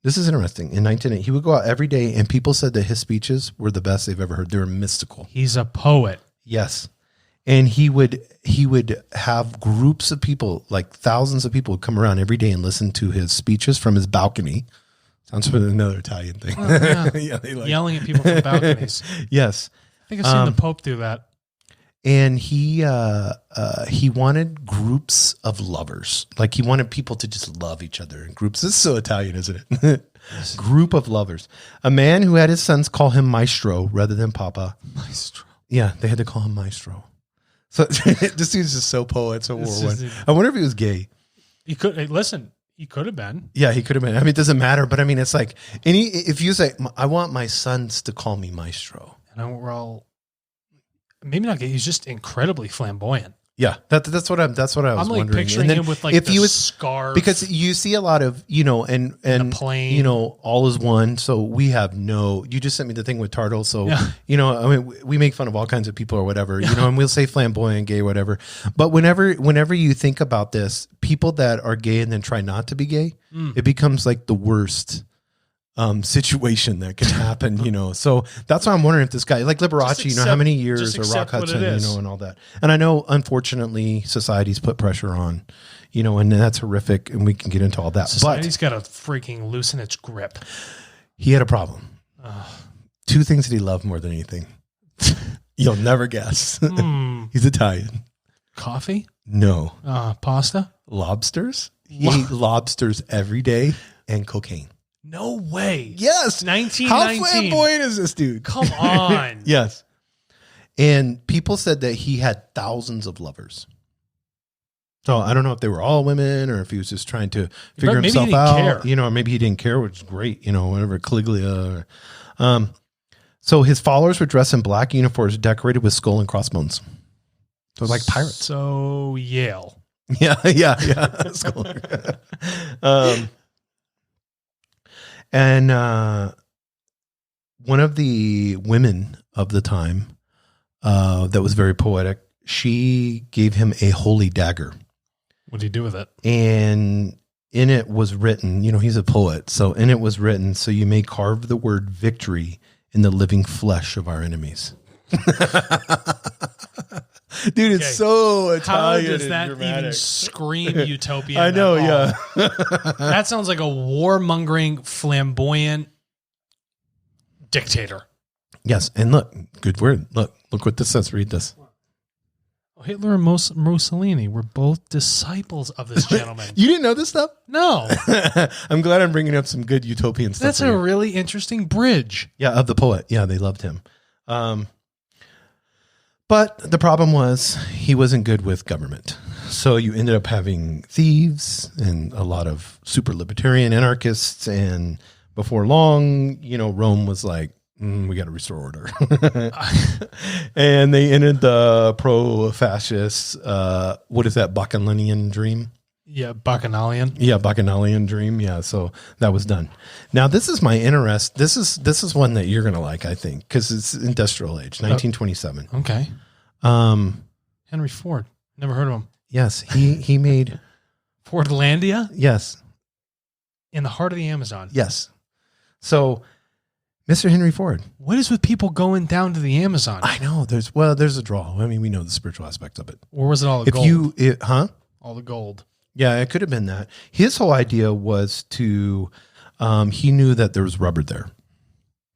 This is interesting. In 1980, he would go out every day, and people said that his speeches were the best they've ever heard. They were mystical.
He's a poet.
Yes. And he would have groups of people, like thousands of people would come around every day and listen to his speeches from his balcony. Sounds like another Italian thing.
Oh, yeah. Yelling at people from balconies.
Yes.
I think I've seen the Pope do that.
And he wanted groups of lovers. Like he wanted people to just love each other in groups. This is so Italian, isn't it? Group of lovers. A man who had his sons call him Maestro rather than Papa.
Maestro.
Yeah, they had to call him Maestro. So this dude's just so poet, so whirlwind. I wonder if he was gay.
He could listen. He could have been.
Yeah, he could have been. I mean, it doesn't matter. But I mean, it's like if you say, "I want my sons to call me Maestro,"
and we're all maybe not gay. He's just incredibly flamboyant.
Yeah, that's what I was
I'm like
wondering.
picturing him with like if he was scarf,
because you see a lot of and
a plane.
All is one. So we have no. You just sent me the thing with Tartle. So I mean, we make fun of all kinds of people or whatever, and we'll say flamboyant, gay, whatever. But whenever you think about this, people that are gay and then try not to be gay, it becomes like the worst situation that can happen, So that's why I'm wondering if this guy, like Liberace, how many years, or Rock Hudson, and all that. And I know, unfortunately, society's put pressure on, and that's horrific, and we can get into all that.
Society's got to freaking loosen its grip.
He had a problem. Two things that he loved more than anything. You'll never guess. He's Italian.
Coffee?
No.
Pasta?
Lobsters? He ate lobsters every day, and cocaine.
No way.
Yes.
1919.
How flamboyant is this dude?
Come on.
Yes. And people said that he had thousands of lovers. So I don't know if they were all women or if he was just trying to figure himself out, or maybe he didn't care, which is great, whatever, Caligula. So his followers would dress in black uniforms decorated with skull and crossbones. So like pirates.
So Yale.
Yeah. Skull. And one of the women of the time that was very poetic, she gave him a holy dagger.
What did he do with it?
And in it was written, he's a poet. So in it was written, so you may carve the word victory in the living flesh of our enemies. Dude, it's so Italian.
How does that even scream Utopia?
I know, yeah.
That sounds like a warmongering, flamboyant dictator.
Yes, and look, good word. Look what this says. Read this.
Hitler and Mussolini were both disciples of this gentleman.
You didn't know this stuff?
No.
I'm glad I'm bringing up some good utopian stuff.
That's a really interesting bridge.
Yeah, of the poet. Yeah, they loved him. But the problem was he wasn't good with government. So you ended up having thieves and a lot of super libertarian anarchists. And before long, Rome was like, we got to restore order. And they ended the pro-fascist, what is that, Bacchanalian dream?
Yeah, Bacchanalian.
Yeah, Bacchanalian dream. Yeah, so that was done. Now, this is my interest. This is one that you're going to like, I think, because it's industrial age, 1927.
Okay. Henry Ford. Never heard of him.
Yes, he made...
Fordlandia?
Yes.
In the heart of the Amazon?
Yes. So... Mr. Henry Ford.
What is with people going down to the Amazon?
I know. There's a draw. I mean, we know the spiritual aspects of it.
Or was it all the gold?
All
the gold.
Yeah, it could have been that. His whole idea was to, he knew that there was rubber there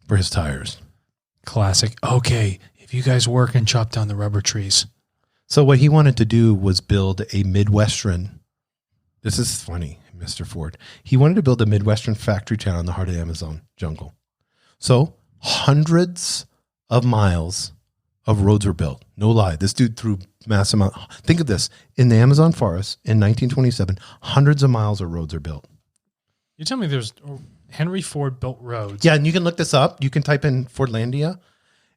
for his tires.
Classic. Okay, if you guys work and chop down the rubber trees.
So what he wanted to do was build a Midwestern. This is funny, Mr. Ford. He wanted to build a Midwestern factory town in the heart of the Amazon jungle. So hundreds of miles of roads were built. No lie. This dude threw massive amount. Think of this. In the Amazon forest in 1927, hundreds of miles of roads are built.
You tell me there's Henry Ford built roads.
Yeah, and you can look this up. You can type in Fordlandia,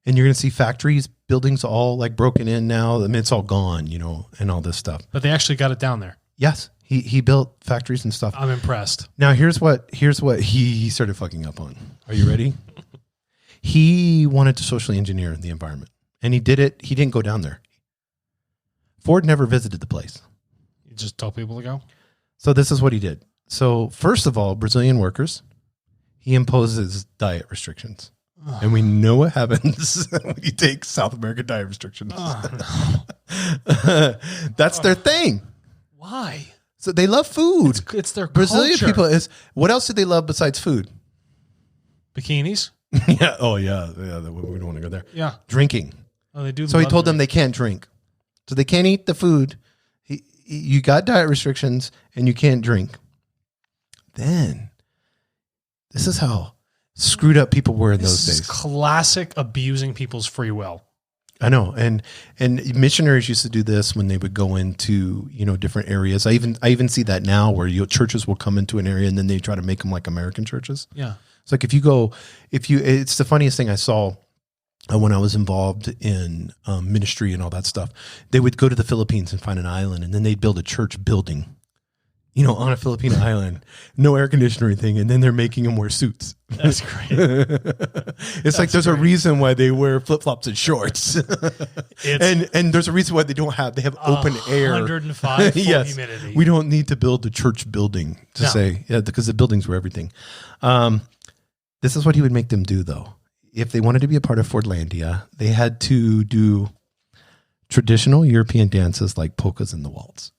and you're going to see factories, buildings all like broken in now. I mean, it's all gone, you know, and all this stuff.
But they actually got it down there.
Yes, he built factories and stuff.
I'm impressed.
Now, here's what he started fucking up on. Are you ready? He wanted to socially engineer the environment, and he did it. He didn't go down there. Ford never visited the place.
You just told people to go?
So this is what he did. So first of all, Brazilian workers, he imposes diet restrictions. Oh. And we know what happens when you take South American diet restrictions.
Oh,
no. That's their thing.
Why?
So they love food.
It's their
Brazilian
culture.
people is, what else do they love besides food?
Bikinis?
Yeah. Oh, yeah. Yeah. We don't want to go there.
Yeah.
Drinking.
Oh, they do.
So he told them they can't drink. So they can't eat the food. You got diet restrictions and you can't drink. Then this is how screwed up people were in those days.
Classic abusing people's free will.
I know. And missionaries used to do this when they would go into, you know, different areas. I even see that now where churches will come into an area and then they try to make them like American churches.
Yeah.
It's like it's the funniest thing I saw when I was involved in ministry and all that stuff. They would go to the Philippines and find an island, and then they'd build a church building, you know, on a Philippine island, no air conditioner or anything, and then they're making them wear suits.
That's great.
It's like there's a reason why they wear flip-flops and shorts. and there's a reason why they have open air.
105 full
yes.
humidity.
We don't need to build a church building to say, yeah, because the buildings were everything. This is what he would make them do, though. If they wanted to be a part of Fordlandia, they had to do traditional European dances like polkas and the waltz.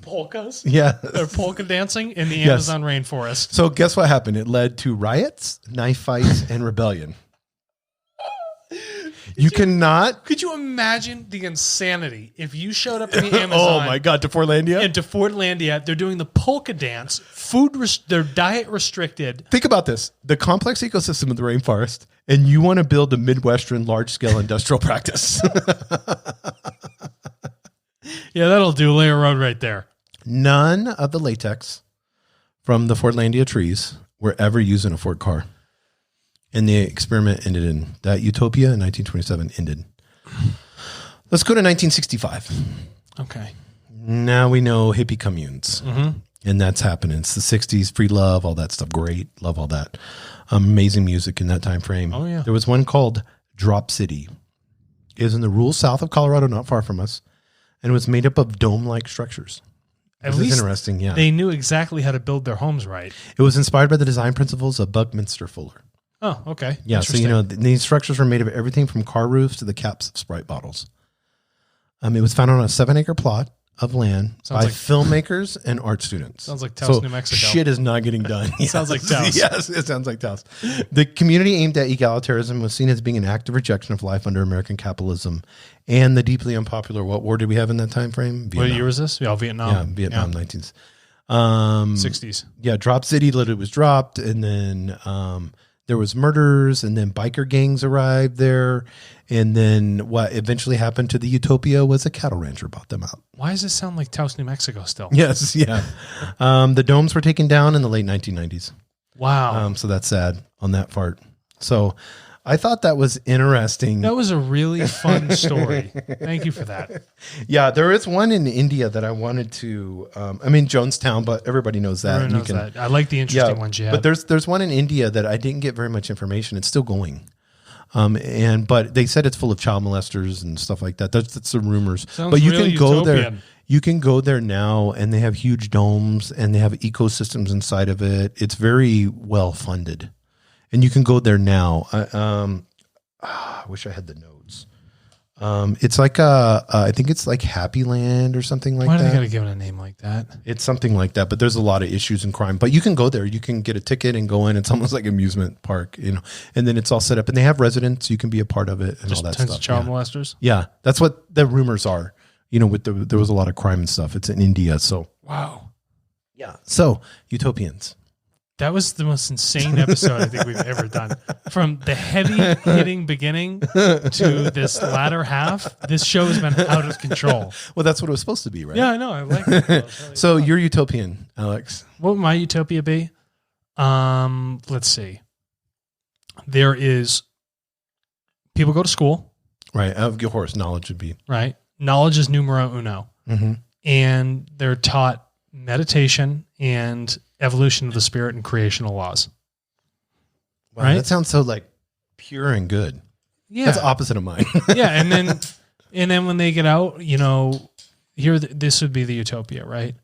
Polkas?
Yeah.
They're polka dancing in the Amazon rainforest.
So guess what happened? It led to riots, knife fights, and rebellion. Could you imagine the insanity if you showed up in the Amazon?
Oh
my God, to Fordlandia?
And to Fordlandia, they're doing the polka dance, they're diet restricted.
Think about this, the complex ecosystem of the rainforest, and you want to build a Midwestern large-scale industrial practice.
Yeah, that'll do. Lay a road right there.
None of the latex from the Fordlandia trees were ever used in a Ford car. And the experiment ended in that Utopia in 1927 ended. Let's go to 1965.
Okay.
Now we know hippie communes.
Mm-hmm.
And that's happening. It's the 60s, free love, all that stuff. Great. Love all that. Amazing music in that time frame.
Oh, yeah.
There was one called Drop City. It was in the rural south of Colorado, not far from us. And it was made up of dome-like structures.
At least
interesting, yeah.
They knew exactly how to build their homes right.
It was inspired by the design principles of Buckminster Fuller.
Oh, okay.
Yeah, so you know, these structures were made of everything from car roofs to the caps of Sprite bottles. It was found on a 7-acre plot of land by filmmakers and art students.
Sounds like Taos, New Mexico.
Shit is not getting done.
Sounds like Taos.
Yes, it sounds like Taos. The community aimed at egalitarianism was seen as being an active rejection of life under American capitalism and the deeply unpopular, what war did we have in that time frame?
Vietnam. What year was this? Yeah, Vietnam.
Yeah, Vietnam, 19s.
60s.
Yeah, Drop City literally was dropped, and then there was murders, and then biker gangs arrived there, and then what eventually happened to the Utopia was a cattle rancher bought them out.
Why does it sound like Taos, New Mexico still?
Yes, yeah. The domes were taken down in the late 1990s.
Wow.
So that's sad on that part. So I thought that was interesting.
That was a really fun story. Thank you for that.
Yeah, there is one in India that I wanted to, Jonestown, but everybody knows that.
Everyone knows that. I like the interesting ones you have.
But there's one in India that I didn't get very much information. It's still going. But they said it's full of child molesters and stuff like that. That's the rumors.
Sounds
but you
really
can go
utopian.
there. You can go there now, and they have huge domes, and they have ecosystems inside of it. It's very well funded. And you can go there now. I wish I had the notes. It's like I think it's like Happy Land or something like that.
Why do they got to give it a name like that?
It's something like that, but there's a lot of issues and crime. But you can go there. You can get a ticket and go in. It's almost like an amusement park, you know. And then it's all set up, and they have residents. You can be a part of it and
Just
all that
tons
stuff.
Of child molesters.
Yeah, that's what the rumors are. You know, there was a lot of crime and stuff. It's in India, so
wow.
Yeah. So utopians.
That was the most insane episode I think we've ever done. From the heavy hitting beginning to this latter half, this show has been out of control.
Well, that's what it was supposed to be, right?
Yeah, I know. I like it. Really
So you're Utopian, Alex.
what would my utopia be? Let's see. There is people go to school,
Right. Of course, knowledge would be.
right? Knowledge is numero uno.
Mm-hmm.
And they're taught meditation and evolution of the spirit and creational laws.
Wow,
Right?
that sounds so like pure and good.
Yeah.
That's opposite of mine.
Yeah. And then when they get out, this would be the utopia, right?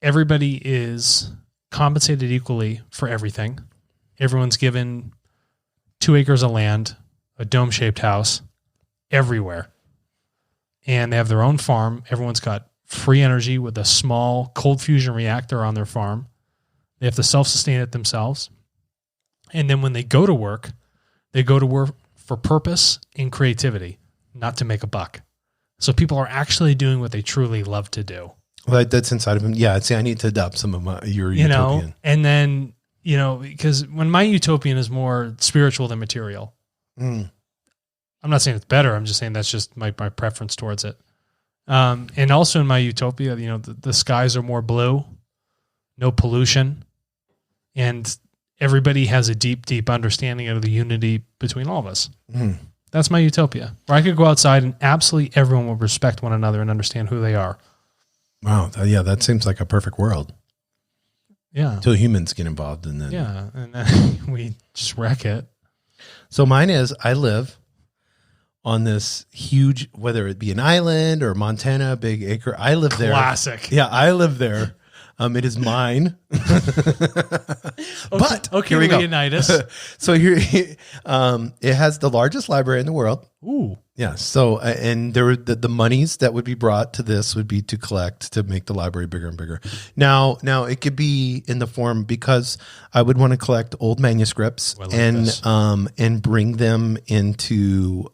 Everybody is compensated equally for everything. Everyone's given 2 acres of land, a dome-shaped house everywhere. And they have their own farm. Everyone's got free energy with a small cold fusion reactor on their farm. They have to self-sustain it themselves. And then when they go to work for purpose and creativity, not to make a buck. So people are actually doing what they truly love to do.
Well, that's inside of him. Yeah. See, I need to adopt some of your Utopian.
And then, because when my utopian is more spiritual than material, I'm not saying it's better. I'm just saying that's just my preference towards it. And also in my utopia, the skies are more blue, no pollution, and everybody has a deep, deep understanding of the unity between all of us. That's my utopia, where I could go outside and absolutely everyone will respect one another and understand who they are.
Wow. Yeah. That seems like a perfect world.
Yeah.
Until humans get involved and then.
Yeah. And then we just wreck it.
So mine is I live on this huge, whether it be an island or Montana, big acre. I live there.
Classic.
Yeah, I live there. It is mine. But
okay,
here we go.
Leonidas.
So here, it has the largest library in the world.
Ooh.
Yeah. So, and there were the monies that would be brought to this would be to collect to make the library bigger and bigger. Now it could be in the form because I would want to collect old manuscripts and bring them into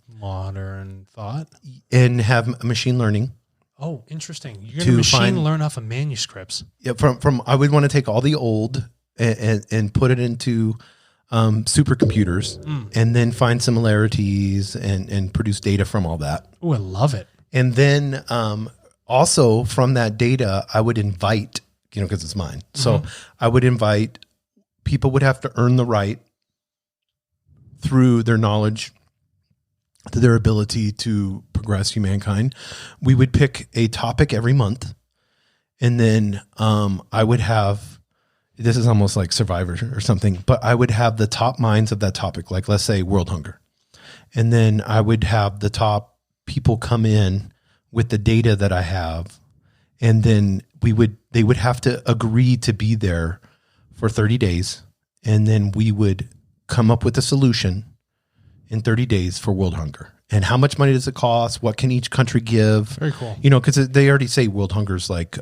modern thought
and have machine learning.
Oh, interesting. You're going to learn off of manuscripts.
Yeah. From I would want to take all the old and put it into supercomputers and then find similarities and produce data from all that.
Oh, I love it.
And then also from that data, I would invite, because it's mine. So I would invite, people would have to earn the right through their knowledge, to their ability to progress humankind. We would pick a topic every month. And then I would have, this is almost like Survivor or something, but I would have the top minds of that topic, like let's say world hunger. And then I would have the top people come in with the data that I have. And then they would have to agree to be there for 30 days. And then we would come up with a solution in 30 days for world hunger. And how much money does it cost? What can each country give?
Very cool.
Because they already say world hunger is like,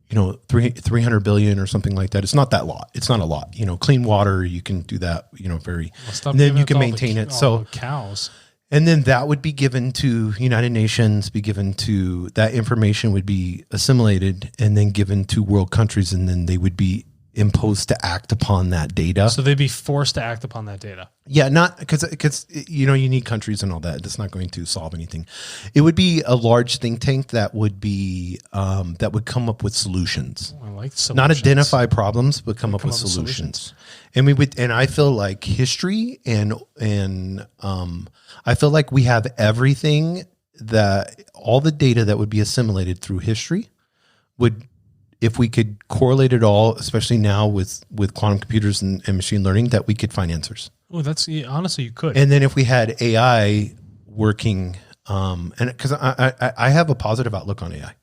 300 billion or something like that. It's not that lot. It's not a lot. Clean water, you can do that, very, and then you can maintain it. So
cows.
And then that would be given to United Nations, that information would be assimilated and then given to world countries. And then they would be imposed to act upon that data.
So they'd be forced to act upon that data.
Yeah, not because you need countries and all that. That's not going to solve anything. It would be a large think tank that would be that would come up with solutions.
Oh, I like solutions.
Not identify problems, but come up with solutions. And I feel like history and I feel like we have everything all the data that would be assimilated through history would. If we could correlate it all, especially now with quantum computers and machine learning, that we could find answers.
Oh, honestly, you could.
And then if we had AI working, and because I have a positive outlook on AI.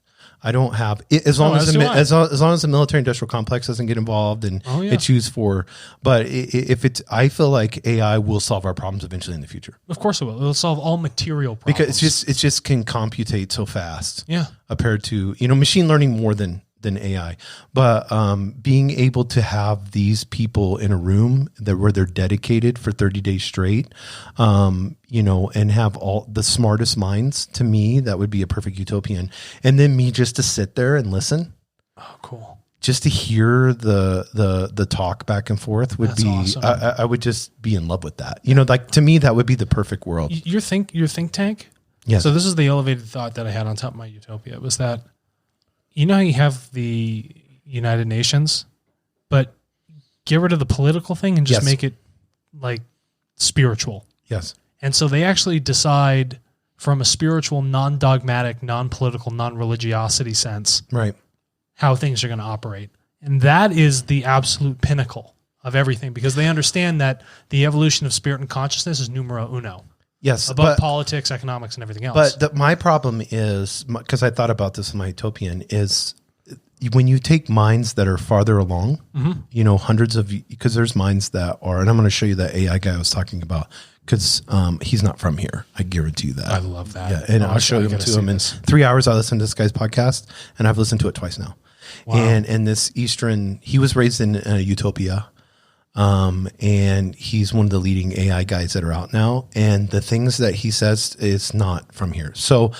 I don't have as long as the military industrial complex doesn't get involved and it's used for. But I feel like AI will solve our problems eventually in the future.
Of course it will. It'll solve all material problems
because it just can computate so fast.
Yeah,
compared to machine learning more than AI, but being able to have these people in a room where they're dedicated for 30 days straight, and have all the smartest minds, to me, that would be a perfect utopian. And then me just to sit there and listen.
Oh, cool.
just to hear the talk back and forth would
That's
be
awesome.
I would just be in love with that. You know, like to me that would be the perfect world.
Your think tank.
Yes.
So this is the elevated thought that I had on top of my utopia was that, you know how you have the United Nations, but get rid of the political thing and just
Yes.
make it like spiritual.
Yes.
And so they actually decide from a spiritual, non-dogmatic, non-political, non-religiosity sense
Right.
how things are going to operate. And that is the absolute pinnacle of everything, because they understand that the evolution of spirit and consciousness is numero uno.
Yes.
Above politics, economics, and everything else.
But my problem is, because I thought about this in my Utopian, is when you take minds that are farther along, you know, hundreds of, because there's minds that are, and I'm going to show you that AI guy I was talking about, because he's not from here. I guarantee you that.
I love that.
Yeah, and I'll show him to him in 3 hours. I listened to this guy's podcast, and I've listened to it twice now.
Wow.
And this Eastern, he was raised in Utopia. And he's one of the leading AI guys that are out now. And the things that he says is not from here. So,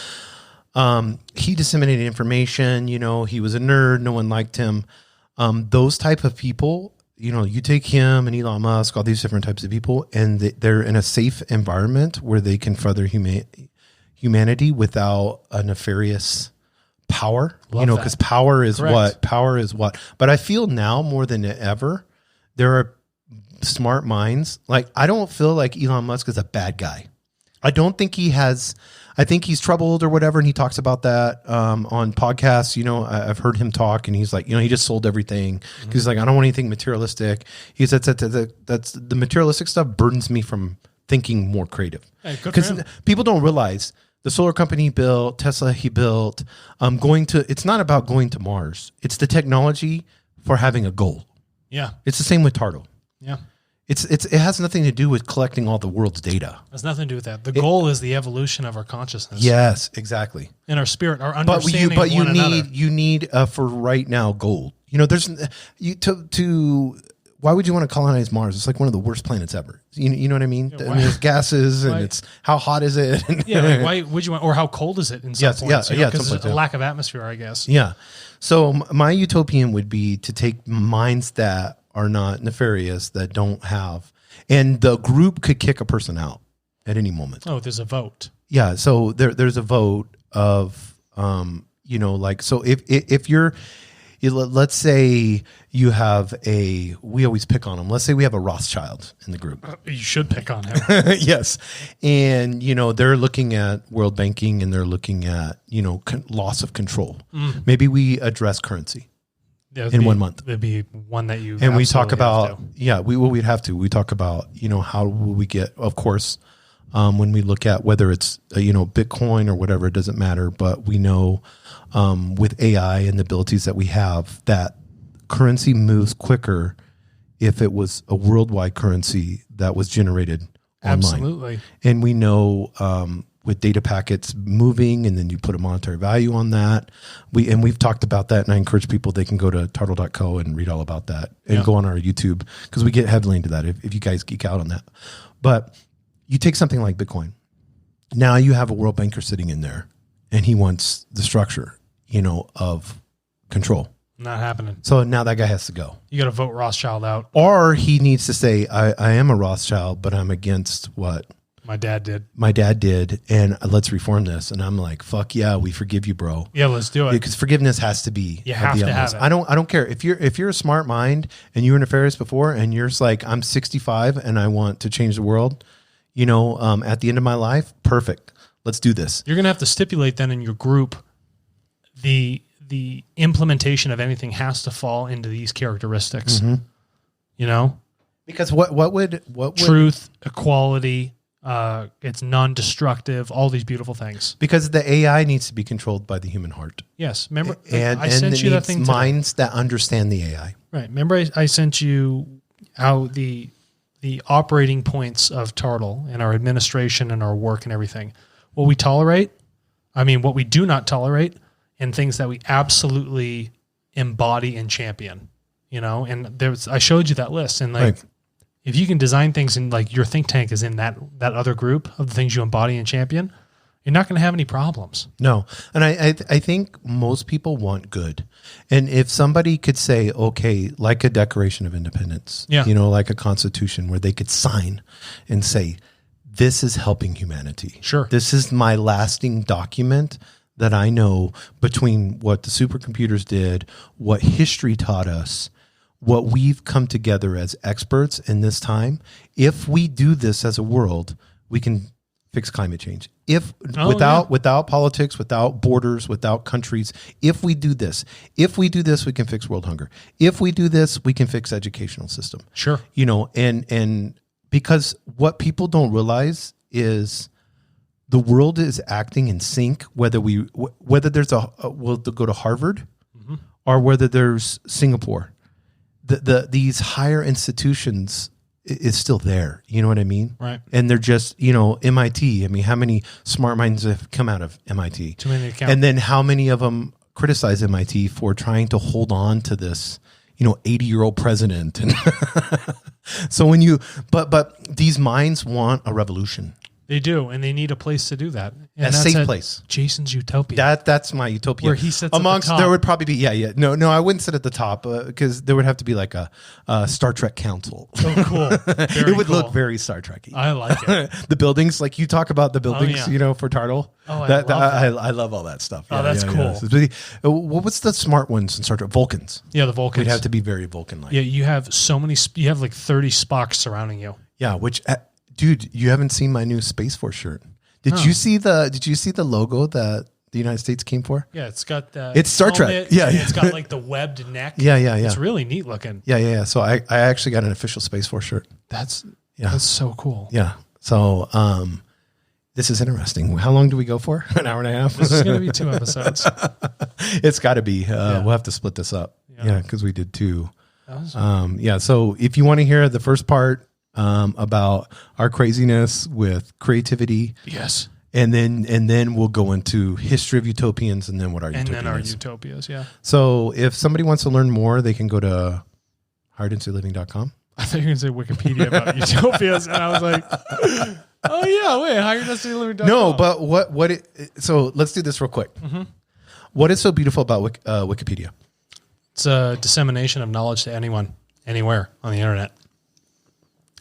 he disseminated information, you know, he was a nerd. No one liked him. Those type of people, you know, you take him and Elon Musk, all these different types of people, and they're in a safe environment where they can further humanity without a nefarious power, you know, because power is what. But I feel now more than ever, there are smart minds. Like, I don't feel like Elon Musk is a bad guy. I don't think he has, I think he's troubled or whatever. And he talks about that on podcasts. You know, I've heard him talk, and he's like, you know, he just sold everything. He's like, I don't want anything materialistic. He said that's the materialistic stuff burdens me from thinking more creative. Because people don't realize the solar company he built, Tesla he built, it's not about going to Mars. It's the technology for having a goal.
Yeah.
It's the same with Tardo.
Yeah.
It has nothing to do with collecting all the world's data.
It has nothing to do with that. The goal is the evolution of our consciousness.
Yes, exactly.
And our spirit, our understanding of one another.
You need for right now gold. You know, there's why would you want to colonize Mars? It's like one of the worst planets ever. You know what I mean?
Yeah,
I mean, there's gases and it's how hot is it?
Yeah, like why would you want, or how cold is it in some points?
Yeah,
because there's a lack of atmosphere, I guess.
Yeah. So my utopian would be to take minds that are not nefarious, that don't have, and the group could kick a person out at any moment.
Oh, there's a vote.
Yeah. So there's a vote of, you know, like, so if you're, let's say you have we always pick on them. Let's say we have a Rothschild in the group.
You should pick on him.
Yes. And, you know, they're looking at world banking and they're looking at, you know, loss of control. Maybe we address currency. In 1 month.
It'd be one that you
and we talk about we'd have to. We talk about, you know, how will we get, of course, when we look at whether it's you know, Bitcoin or whatever, it doesn't matter. But we know with AI and the abilities that we have, that currency moves quicker if it was a worldwide currency that was generated online.
Absolutely.
And we know with data packets moving, and then you put a monetary value on that. We've talked about that, and I encourage people, they can go to turtle.co and read all about that, and go on our YouTube, because we get heavily into that if you guys geek out on that. But you take something like Bitcoin. Now you have a world banker sitting in there, and he wants the structure, you know, of control.
Not happening.
So now that guy has to go.
You got to vote Rothschild out.
Or he needs to say, I am a Rothschild, but I'm against what
my dad did, and let's reform this. And I'm like, fuck yeah, we forgive you, bro. Yeah, let's do it.
Because forgiveness has to be.
You have to have it.
I don't care if you're a smart mind and you were nefarious before, and you're just like, I'm 65 and I want to change the world. You know, at the end of my life, perfect. Let's do this.
You're gonna have to stipulate then in your group, the implementation of anything has to fall into these characteristics. You know,
because what would
truth, equality. It's non-destructive, all these beautiful things.
Because the AI needs to be controlled by the human heart.
Yes. Remember,
and
I sent you that thing.
Minds that understand the AI.
Right. Remember, I sent you how the operating points of Turtle and our administration and our work and everything. What we tolerate, what we do not tolerate, and things that we absolutely embody and champion. You know, and I showed you that list, and like. Right. If you can design things and like your think tank is in that other group of the things you embody and champion, you're not going to have any problems.
No. And I think most people want good. And if somebody could say, okay, like a Declaration of Independence, like a constitution where they could sign and say, this is helping humanity.
Sure.
This is my lasting document that I know between what the supercomputers did, what history taught us, what we've come together as experts in this time. If we do this as a world, we can fix climate change. Without politics, without borders, without countries, if we do this, we can fix world hunger. If we do this, we can fix educational system.
Sure.
And because what people don't realize is the world is acting in sync, whether there's we'll go to Harvard or whether there's Singapore. These higher institutions is still there. You know what I mean?
Right.
And they're just, MIT. I mean, how many smart minds have come out of MIT?
Too many to count.
And then how many of them criticize MIT for trying to hold on to this, 80-year-old president? And so but these minds want a revolution.
They do, and they need a place to do that. And
A safe place.
Jason's Utopia.
That's my Utopia.
Where he sits
amongst
at the top.
There would probably be No, I wouldn't sit at the top because there would have to be like a Star Trek council.
Oh, cool!
It would look very Star Trek-y.
I like it.
The buildings, like you talk about the buildings, for Turtle.
Oh, I love that.
I love all that stuff.
Oh, that's cool.
Yeah. What's the smart ones in Star Trek? Vulcans.
Yeah, the Vulcans.
We'd have to be very Vulcan-like.
Yeah, you have so many. You have like 30 Spocks surrounding you.
Yeah, which, dude, you haven't seen my new Space Force shirt. Did you see the logo that the United States came for?
Yeah, it's got the
It's Star Trek. Yeah,
and it's got like the webbed neck.
Yeah.
It's really neat looking.
Yeah. So I actually got an official Space Force shirt.
That's so cool.
Yeah. So this is interesting. How long do we go for? An hour and a half?
This is going to be 2 episodes.
It's got to be. We'll have to split this up. Yeah, because we did 2. So if you want to hear the first part about our craziness with creativity,
yes,
and then we'll go into history of utopians, and then what our utopia
then our
is.
utopias. Yeah.
So if somebody wants to learn more, they can go to higherdensityliving.com.
I thought you were going to say Wikipedia about utopias, and I was like, oh yeah, wait, higherdensityliving.com.
No, but so let's do this real quick.
Mm-hmm.
What is so beautiful about Wikipedia?
It's a dissemination of knowledge to anyone, anywhere on the internet.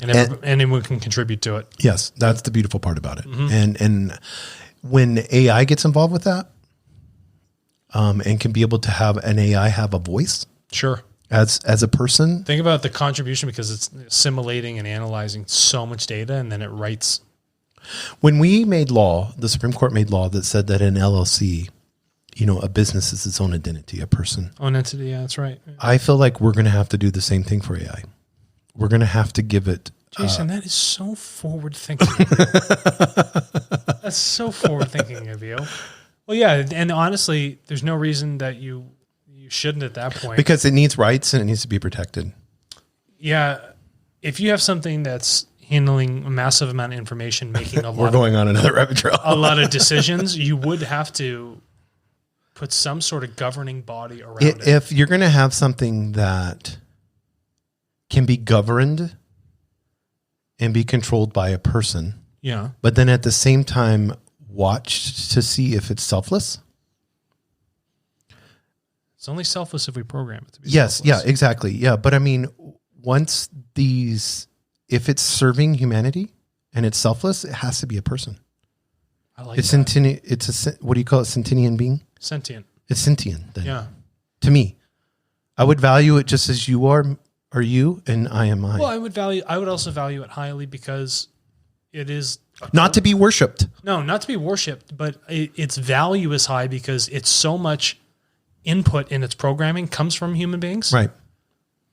And anyone can contribute to it.
Yes, that's the beautiful part about it.
Mm-hmm.
And when AI gets involved with that, and can be able to have an AI have a voice,
sure,
as a person.
Think about the contribution because it's assimilating and analyzing so much data, and then it writes.
When we made law, the Supreme Court made law that said that an LLC, a business is its own identity, a person,
own entity. Yeah, that's right.
I feel like we're going to have to do the same thing for AI. We're going to have to give it.
Jason, that is so forward thinking. That's so forward thinking of you. Well, yeah, and honestly, there's no reason that you shouldn't at that point.
Because it needs rights and it needs to be protected.
Yeah, if you have something that's handling a massive amount of information, making
We're going on another rabbit trail.
a lot of decisions, you would have to put some sort of governing body around it.
If you're going to have something that can be governed and be controlled by a person.
Yeah.
But then at the same time, watch to see if it's selfless.
It's only selfless if we program it to be
yes.
selfless.
Yeah, exactly. Yeah. But I mean, if it's serving humanity and it's selfless, it has to be a person.
I like
it's
that.
sentient. It's what do you call it? Sentient being?
Sentient.
It's sentient. Then.
Yeah.
To me, I would value it just as you are you and I am I.
Well, I would also value it highly because it is
not to be worshipped.
No, not to be worshipped, but its value is high because it's so much input in its programming comes from human beings.
Right.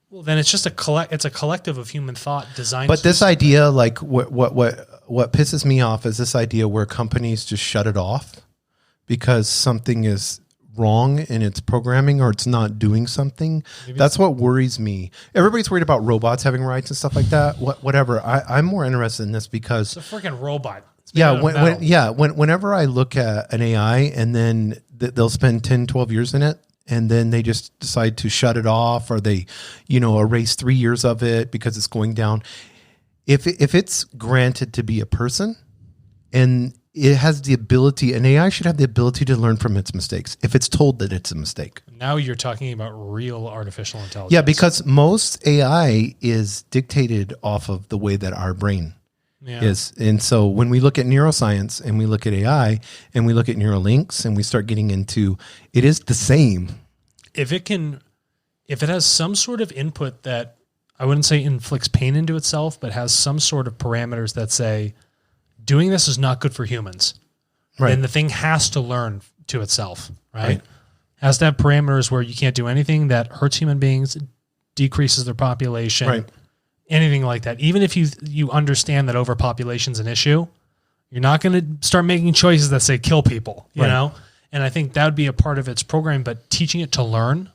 Well, then it's just it's a collective of human thought designed.
But this idea, like what pisses me off is this idea where companies just shut it off because something is wrong in its programming or it's not doing something. That's what worries me. Everybody's worried about robots having rights and stuff like that. Whatever. I'm more interested in this because
it's a freaking robot.
Whenever I look at an AI and then they'll spend 10, 12 years in it and then they just decide to shut it off or they, erase 3 years of it because it's going down. If it's granted to be a person and it has the ability, an AI should have the ability to learn from its mistakes if it's told that it's a mistake.
Now you're talking about real artificial intelligence.
Yeah, because most AI is dictated off of the way that our brain is. And so when we look at neuroscience and we look at AI and we look at neural links and we start getting into, it is the same.
If it has some sort of input that I wouldn't say inflicts pain into itself, but has some sort of parameters that say doing this is not good for humans,
right,
then the thing has to learn to itself, right? Has to have parameters where you can't do anything that hurts human beings, decreases their population,
right,
anything like that. Even if you understand that overpopulation is an issue, you're not going to start making choices that say kill people, you know? And I think that would be a part of its program, but teaching it to learn.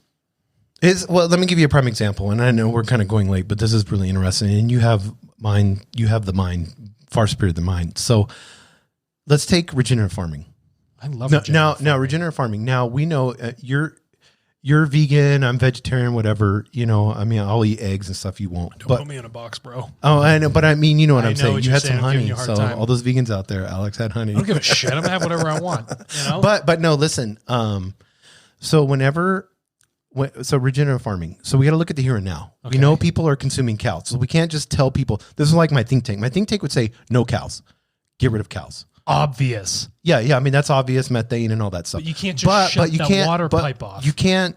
Well, let me give you a prime example. And I know we're kind of going late, but this is really interesting. And you have the mind, far superior than mine. So let's take regenerative farming.
I love regenerative farming.
Now, regenerative farming. Now, we know you're vegan, I'm vegetarian, whatever. You know, I mean, I'll eat eggs and stuff. You won't.
Don't put me in a box, bro.
Oh, I know. But I mean, you know what I'm saying. You had some honey. So
time.
all those vegans out there, Alex had honey.
I don't give a shit. I'm going to have whatever I want. You know?
But no, listen. So regenerative farming. So we got to look at the here and now. Okay. We know people are consuming cows. So we can't just tell people, this is like my think tank. My think tank would say, no cows. Get rid of cows.
Obvious.
Yeah. I mean, that's obvious, methane and all that stuff.
But you can't just shut that water pipe off.
You can't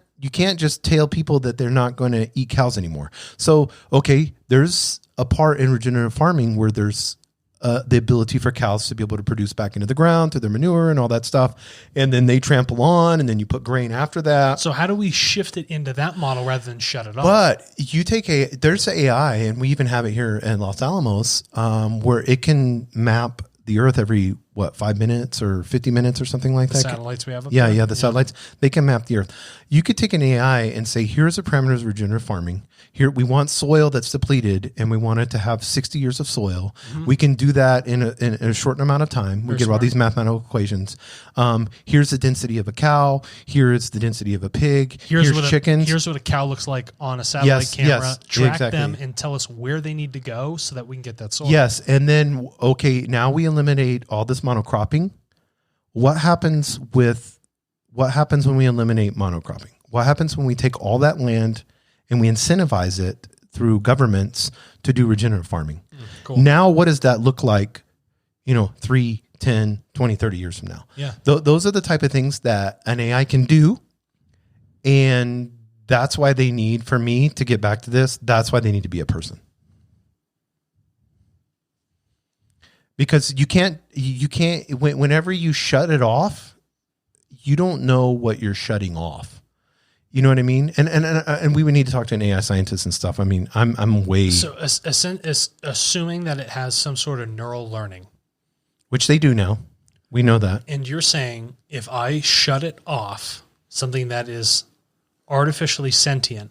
just tell people that they're not going to eat cows anymore. So, okay, there's a part in regenerative farming where there's the ability for cows to be able to produce back into the ground through their manure and all that stuff. And then they trample on, and then you put grain after that.
So how do we shift it into that model rather than shut it off?
But you there's AI, and we even have it here in Los Alamos, where it can map the earth every 5 minutes or 50 minutes or something like that.
Satellites we have up there?
Yeah, the satellites, they can map the earth. You could take an AI and say, here's the parameters of regenerative farming. Here, we want soil that's depleted, and we want it to have 60 years of soil. Mm-hmm. We can do that in a short amount of time. We get all these mathematical equations. Here's the density of a cow. Here's the density of a pig. Here's chickens.
Here's what a cow looks like on a satellite camera. Track them and tell us where they need to go so that we can get that soil.
Yes, and then, now we eliminate all this monocropping. What happens when we eliminate monocropping? What happens when we take all that land and we incentivize it through governments to do regenerative farming? Cool. Now, what does that look like, 3, 10, 20, 30 years from now?
Yeah.
Those are the type of things that an AI can do. And that's why they need, for me to get back to this, that's why they need to be a person. Because you can't, whenever you shut it off, you don't know what you're shutting off. You know what I mean? And we would need to talk to an AI scientist and stuff. I mean, I'm way...
So assuming that it has some sort of neural learning.
Which they do now. We know that.
And you're saying if I shut it off, something that is artificially sentient,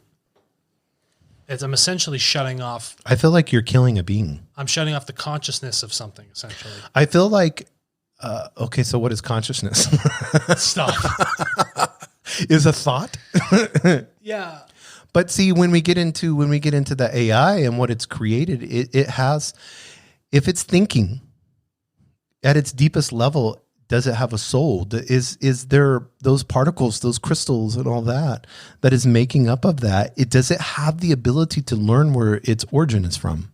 I'm essentially shutting off...
I feel like you're killing a being.
I'm shutting off the consciousness of something, essentially.
I feel like... okay, so what is consciousness?
Stuff.
Is a thought?
Yeah.
But see, when we get into the AI and what it's created, it has... If it's thinking at its deepest level, does it have a soul? Is there those particles, those crystals and all that is making up of that? Does it have the ability to learn where its origin is from?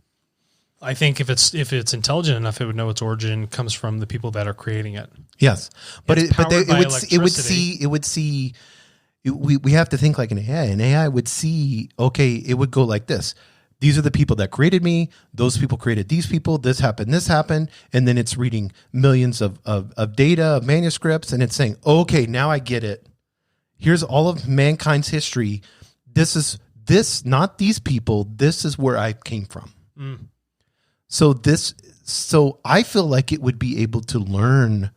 I think if it's intelligent enough, it would know its origin comes from the people that are creating it.
Yes, but we have to think like an AI. An AI would see, okay, it would go like this. These are the people that created me. Those people created these people. This happened. And then it's reading millions of data, of manuscripts, and it's saying, okay, now I get it. Here's all of mankind's history. This, not these people. This is where I came from. Mm. So I feel like it would be able to learn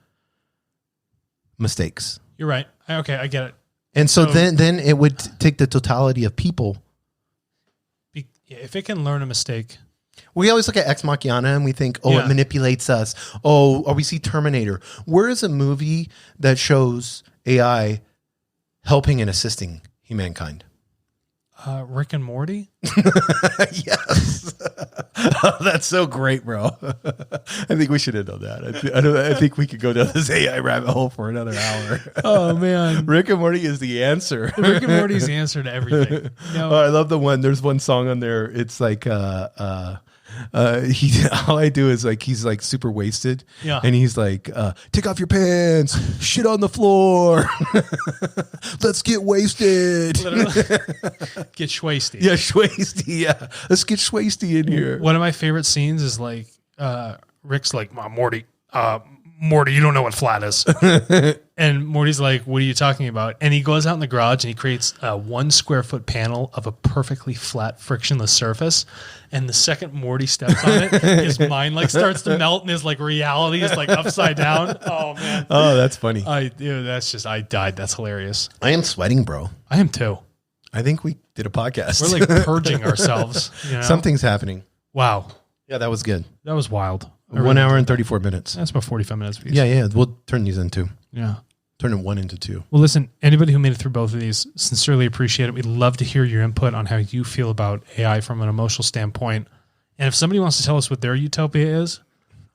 mistakes.
You're right. Okay, I get it.
And so then it would take the totality of people.
If it can learn a mistake.
We always look at Ex Machina and we think, it manipulates us. Or we see Terminator. Where is a movie that shows AI helping and assisting humankind?
Rick and Morty?
Yes. Oh, that's so great, bro. I think we should end on that. I think we could go down this AI rabbit hole for another hour.
Oh, man.
Rick and Morty is the answer.
Rick and Morty's the answer to everything.
Oh, I love the one. There's one song on there. It's like all I do is like he's like super wasted, and he's like, take off your pants, shit on the floor, let's get wasted.
Get schwasty.
Yeah, schwasty. Yeah, let's get schwasty in here.
One of my favorite scenes is like Rick's like, Morty, you don't know what flat is. And Morty's like, what are you talking about? And he goes out in the garage and he creates a 1 square foot panel of a perfectly flat frictionless surface. And the second Morty steps on it, his mind like starts to melt and his like reality is like upside down. Oh man.
Oh, that's funny.
I died. That's hilarious.
I am sweating, bro.
I am too.
I think we did a podcast.
We're like purging ourselves. You know?
Something's happening.
Wow.
Yeah, that was good.
That was wild.
1 hour and 34 minutes.
That's about 45 minutes.
Yeah. We'll turn these into.
Yeah.
Turn one into two.
Well, listen, anybody who made it through both of these, sincerely appreciate it. We'd love to hear your input on how you feel about AI from an emotional standpoint. And if somebody wants to tell us what their utopia is.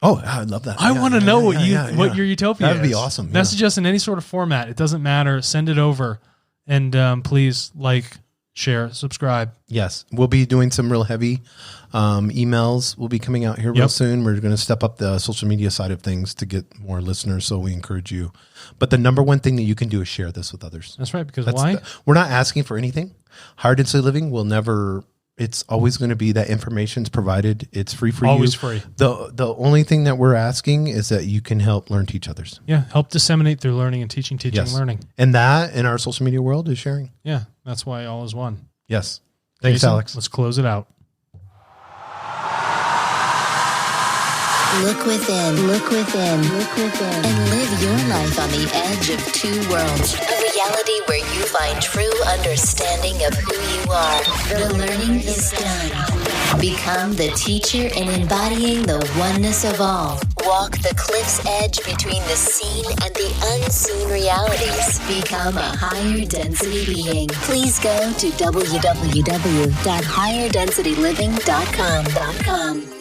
Oh, I'd love that.
I want to know what your utopia is.
That'd be awesome.
Message us in any sort of format. It doesn't matter. Send it over. And please share, subscribe.
Yes. We'll be doing some real heavy emails will be coming out here real soon. We're going to step up the social media side of things to get more listeners. So we encourage you. But the number one thing that you can do is share this with others.
That's right. Because why?
We're not asking for anything. Higher density living will never, it's always going to be that information's provided. It's free for you.
Always free.
The only thing that we're asking is that you can help learn to each other's.
Yeah. Help disseminate through learning and teaching, learning.
And that in our social media world is sharing.
Yeah. That's why all is one.
Yes. Thanks,
Jason,
Alex.
Let's close it out.
Look within, and live your life on the edge of two worlds. A reality where you find true understanding of who you are. The learning is done. Become the teacher in embodying the oneness of all. Walk the cliff's edge between the seen and the unseen realities. Become a higher density being. Please go to www.higherdensityliving.com.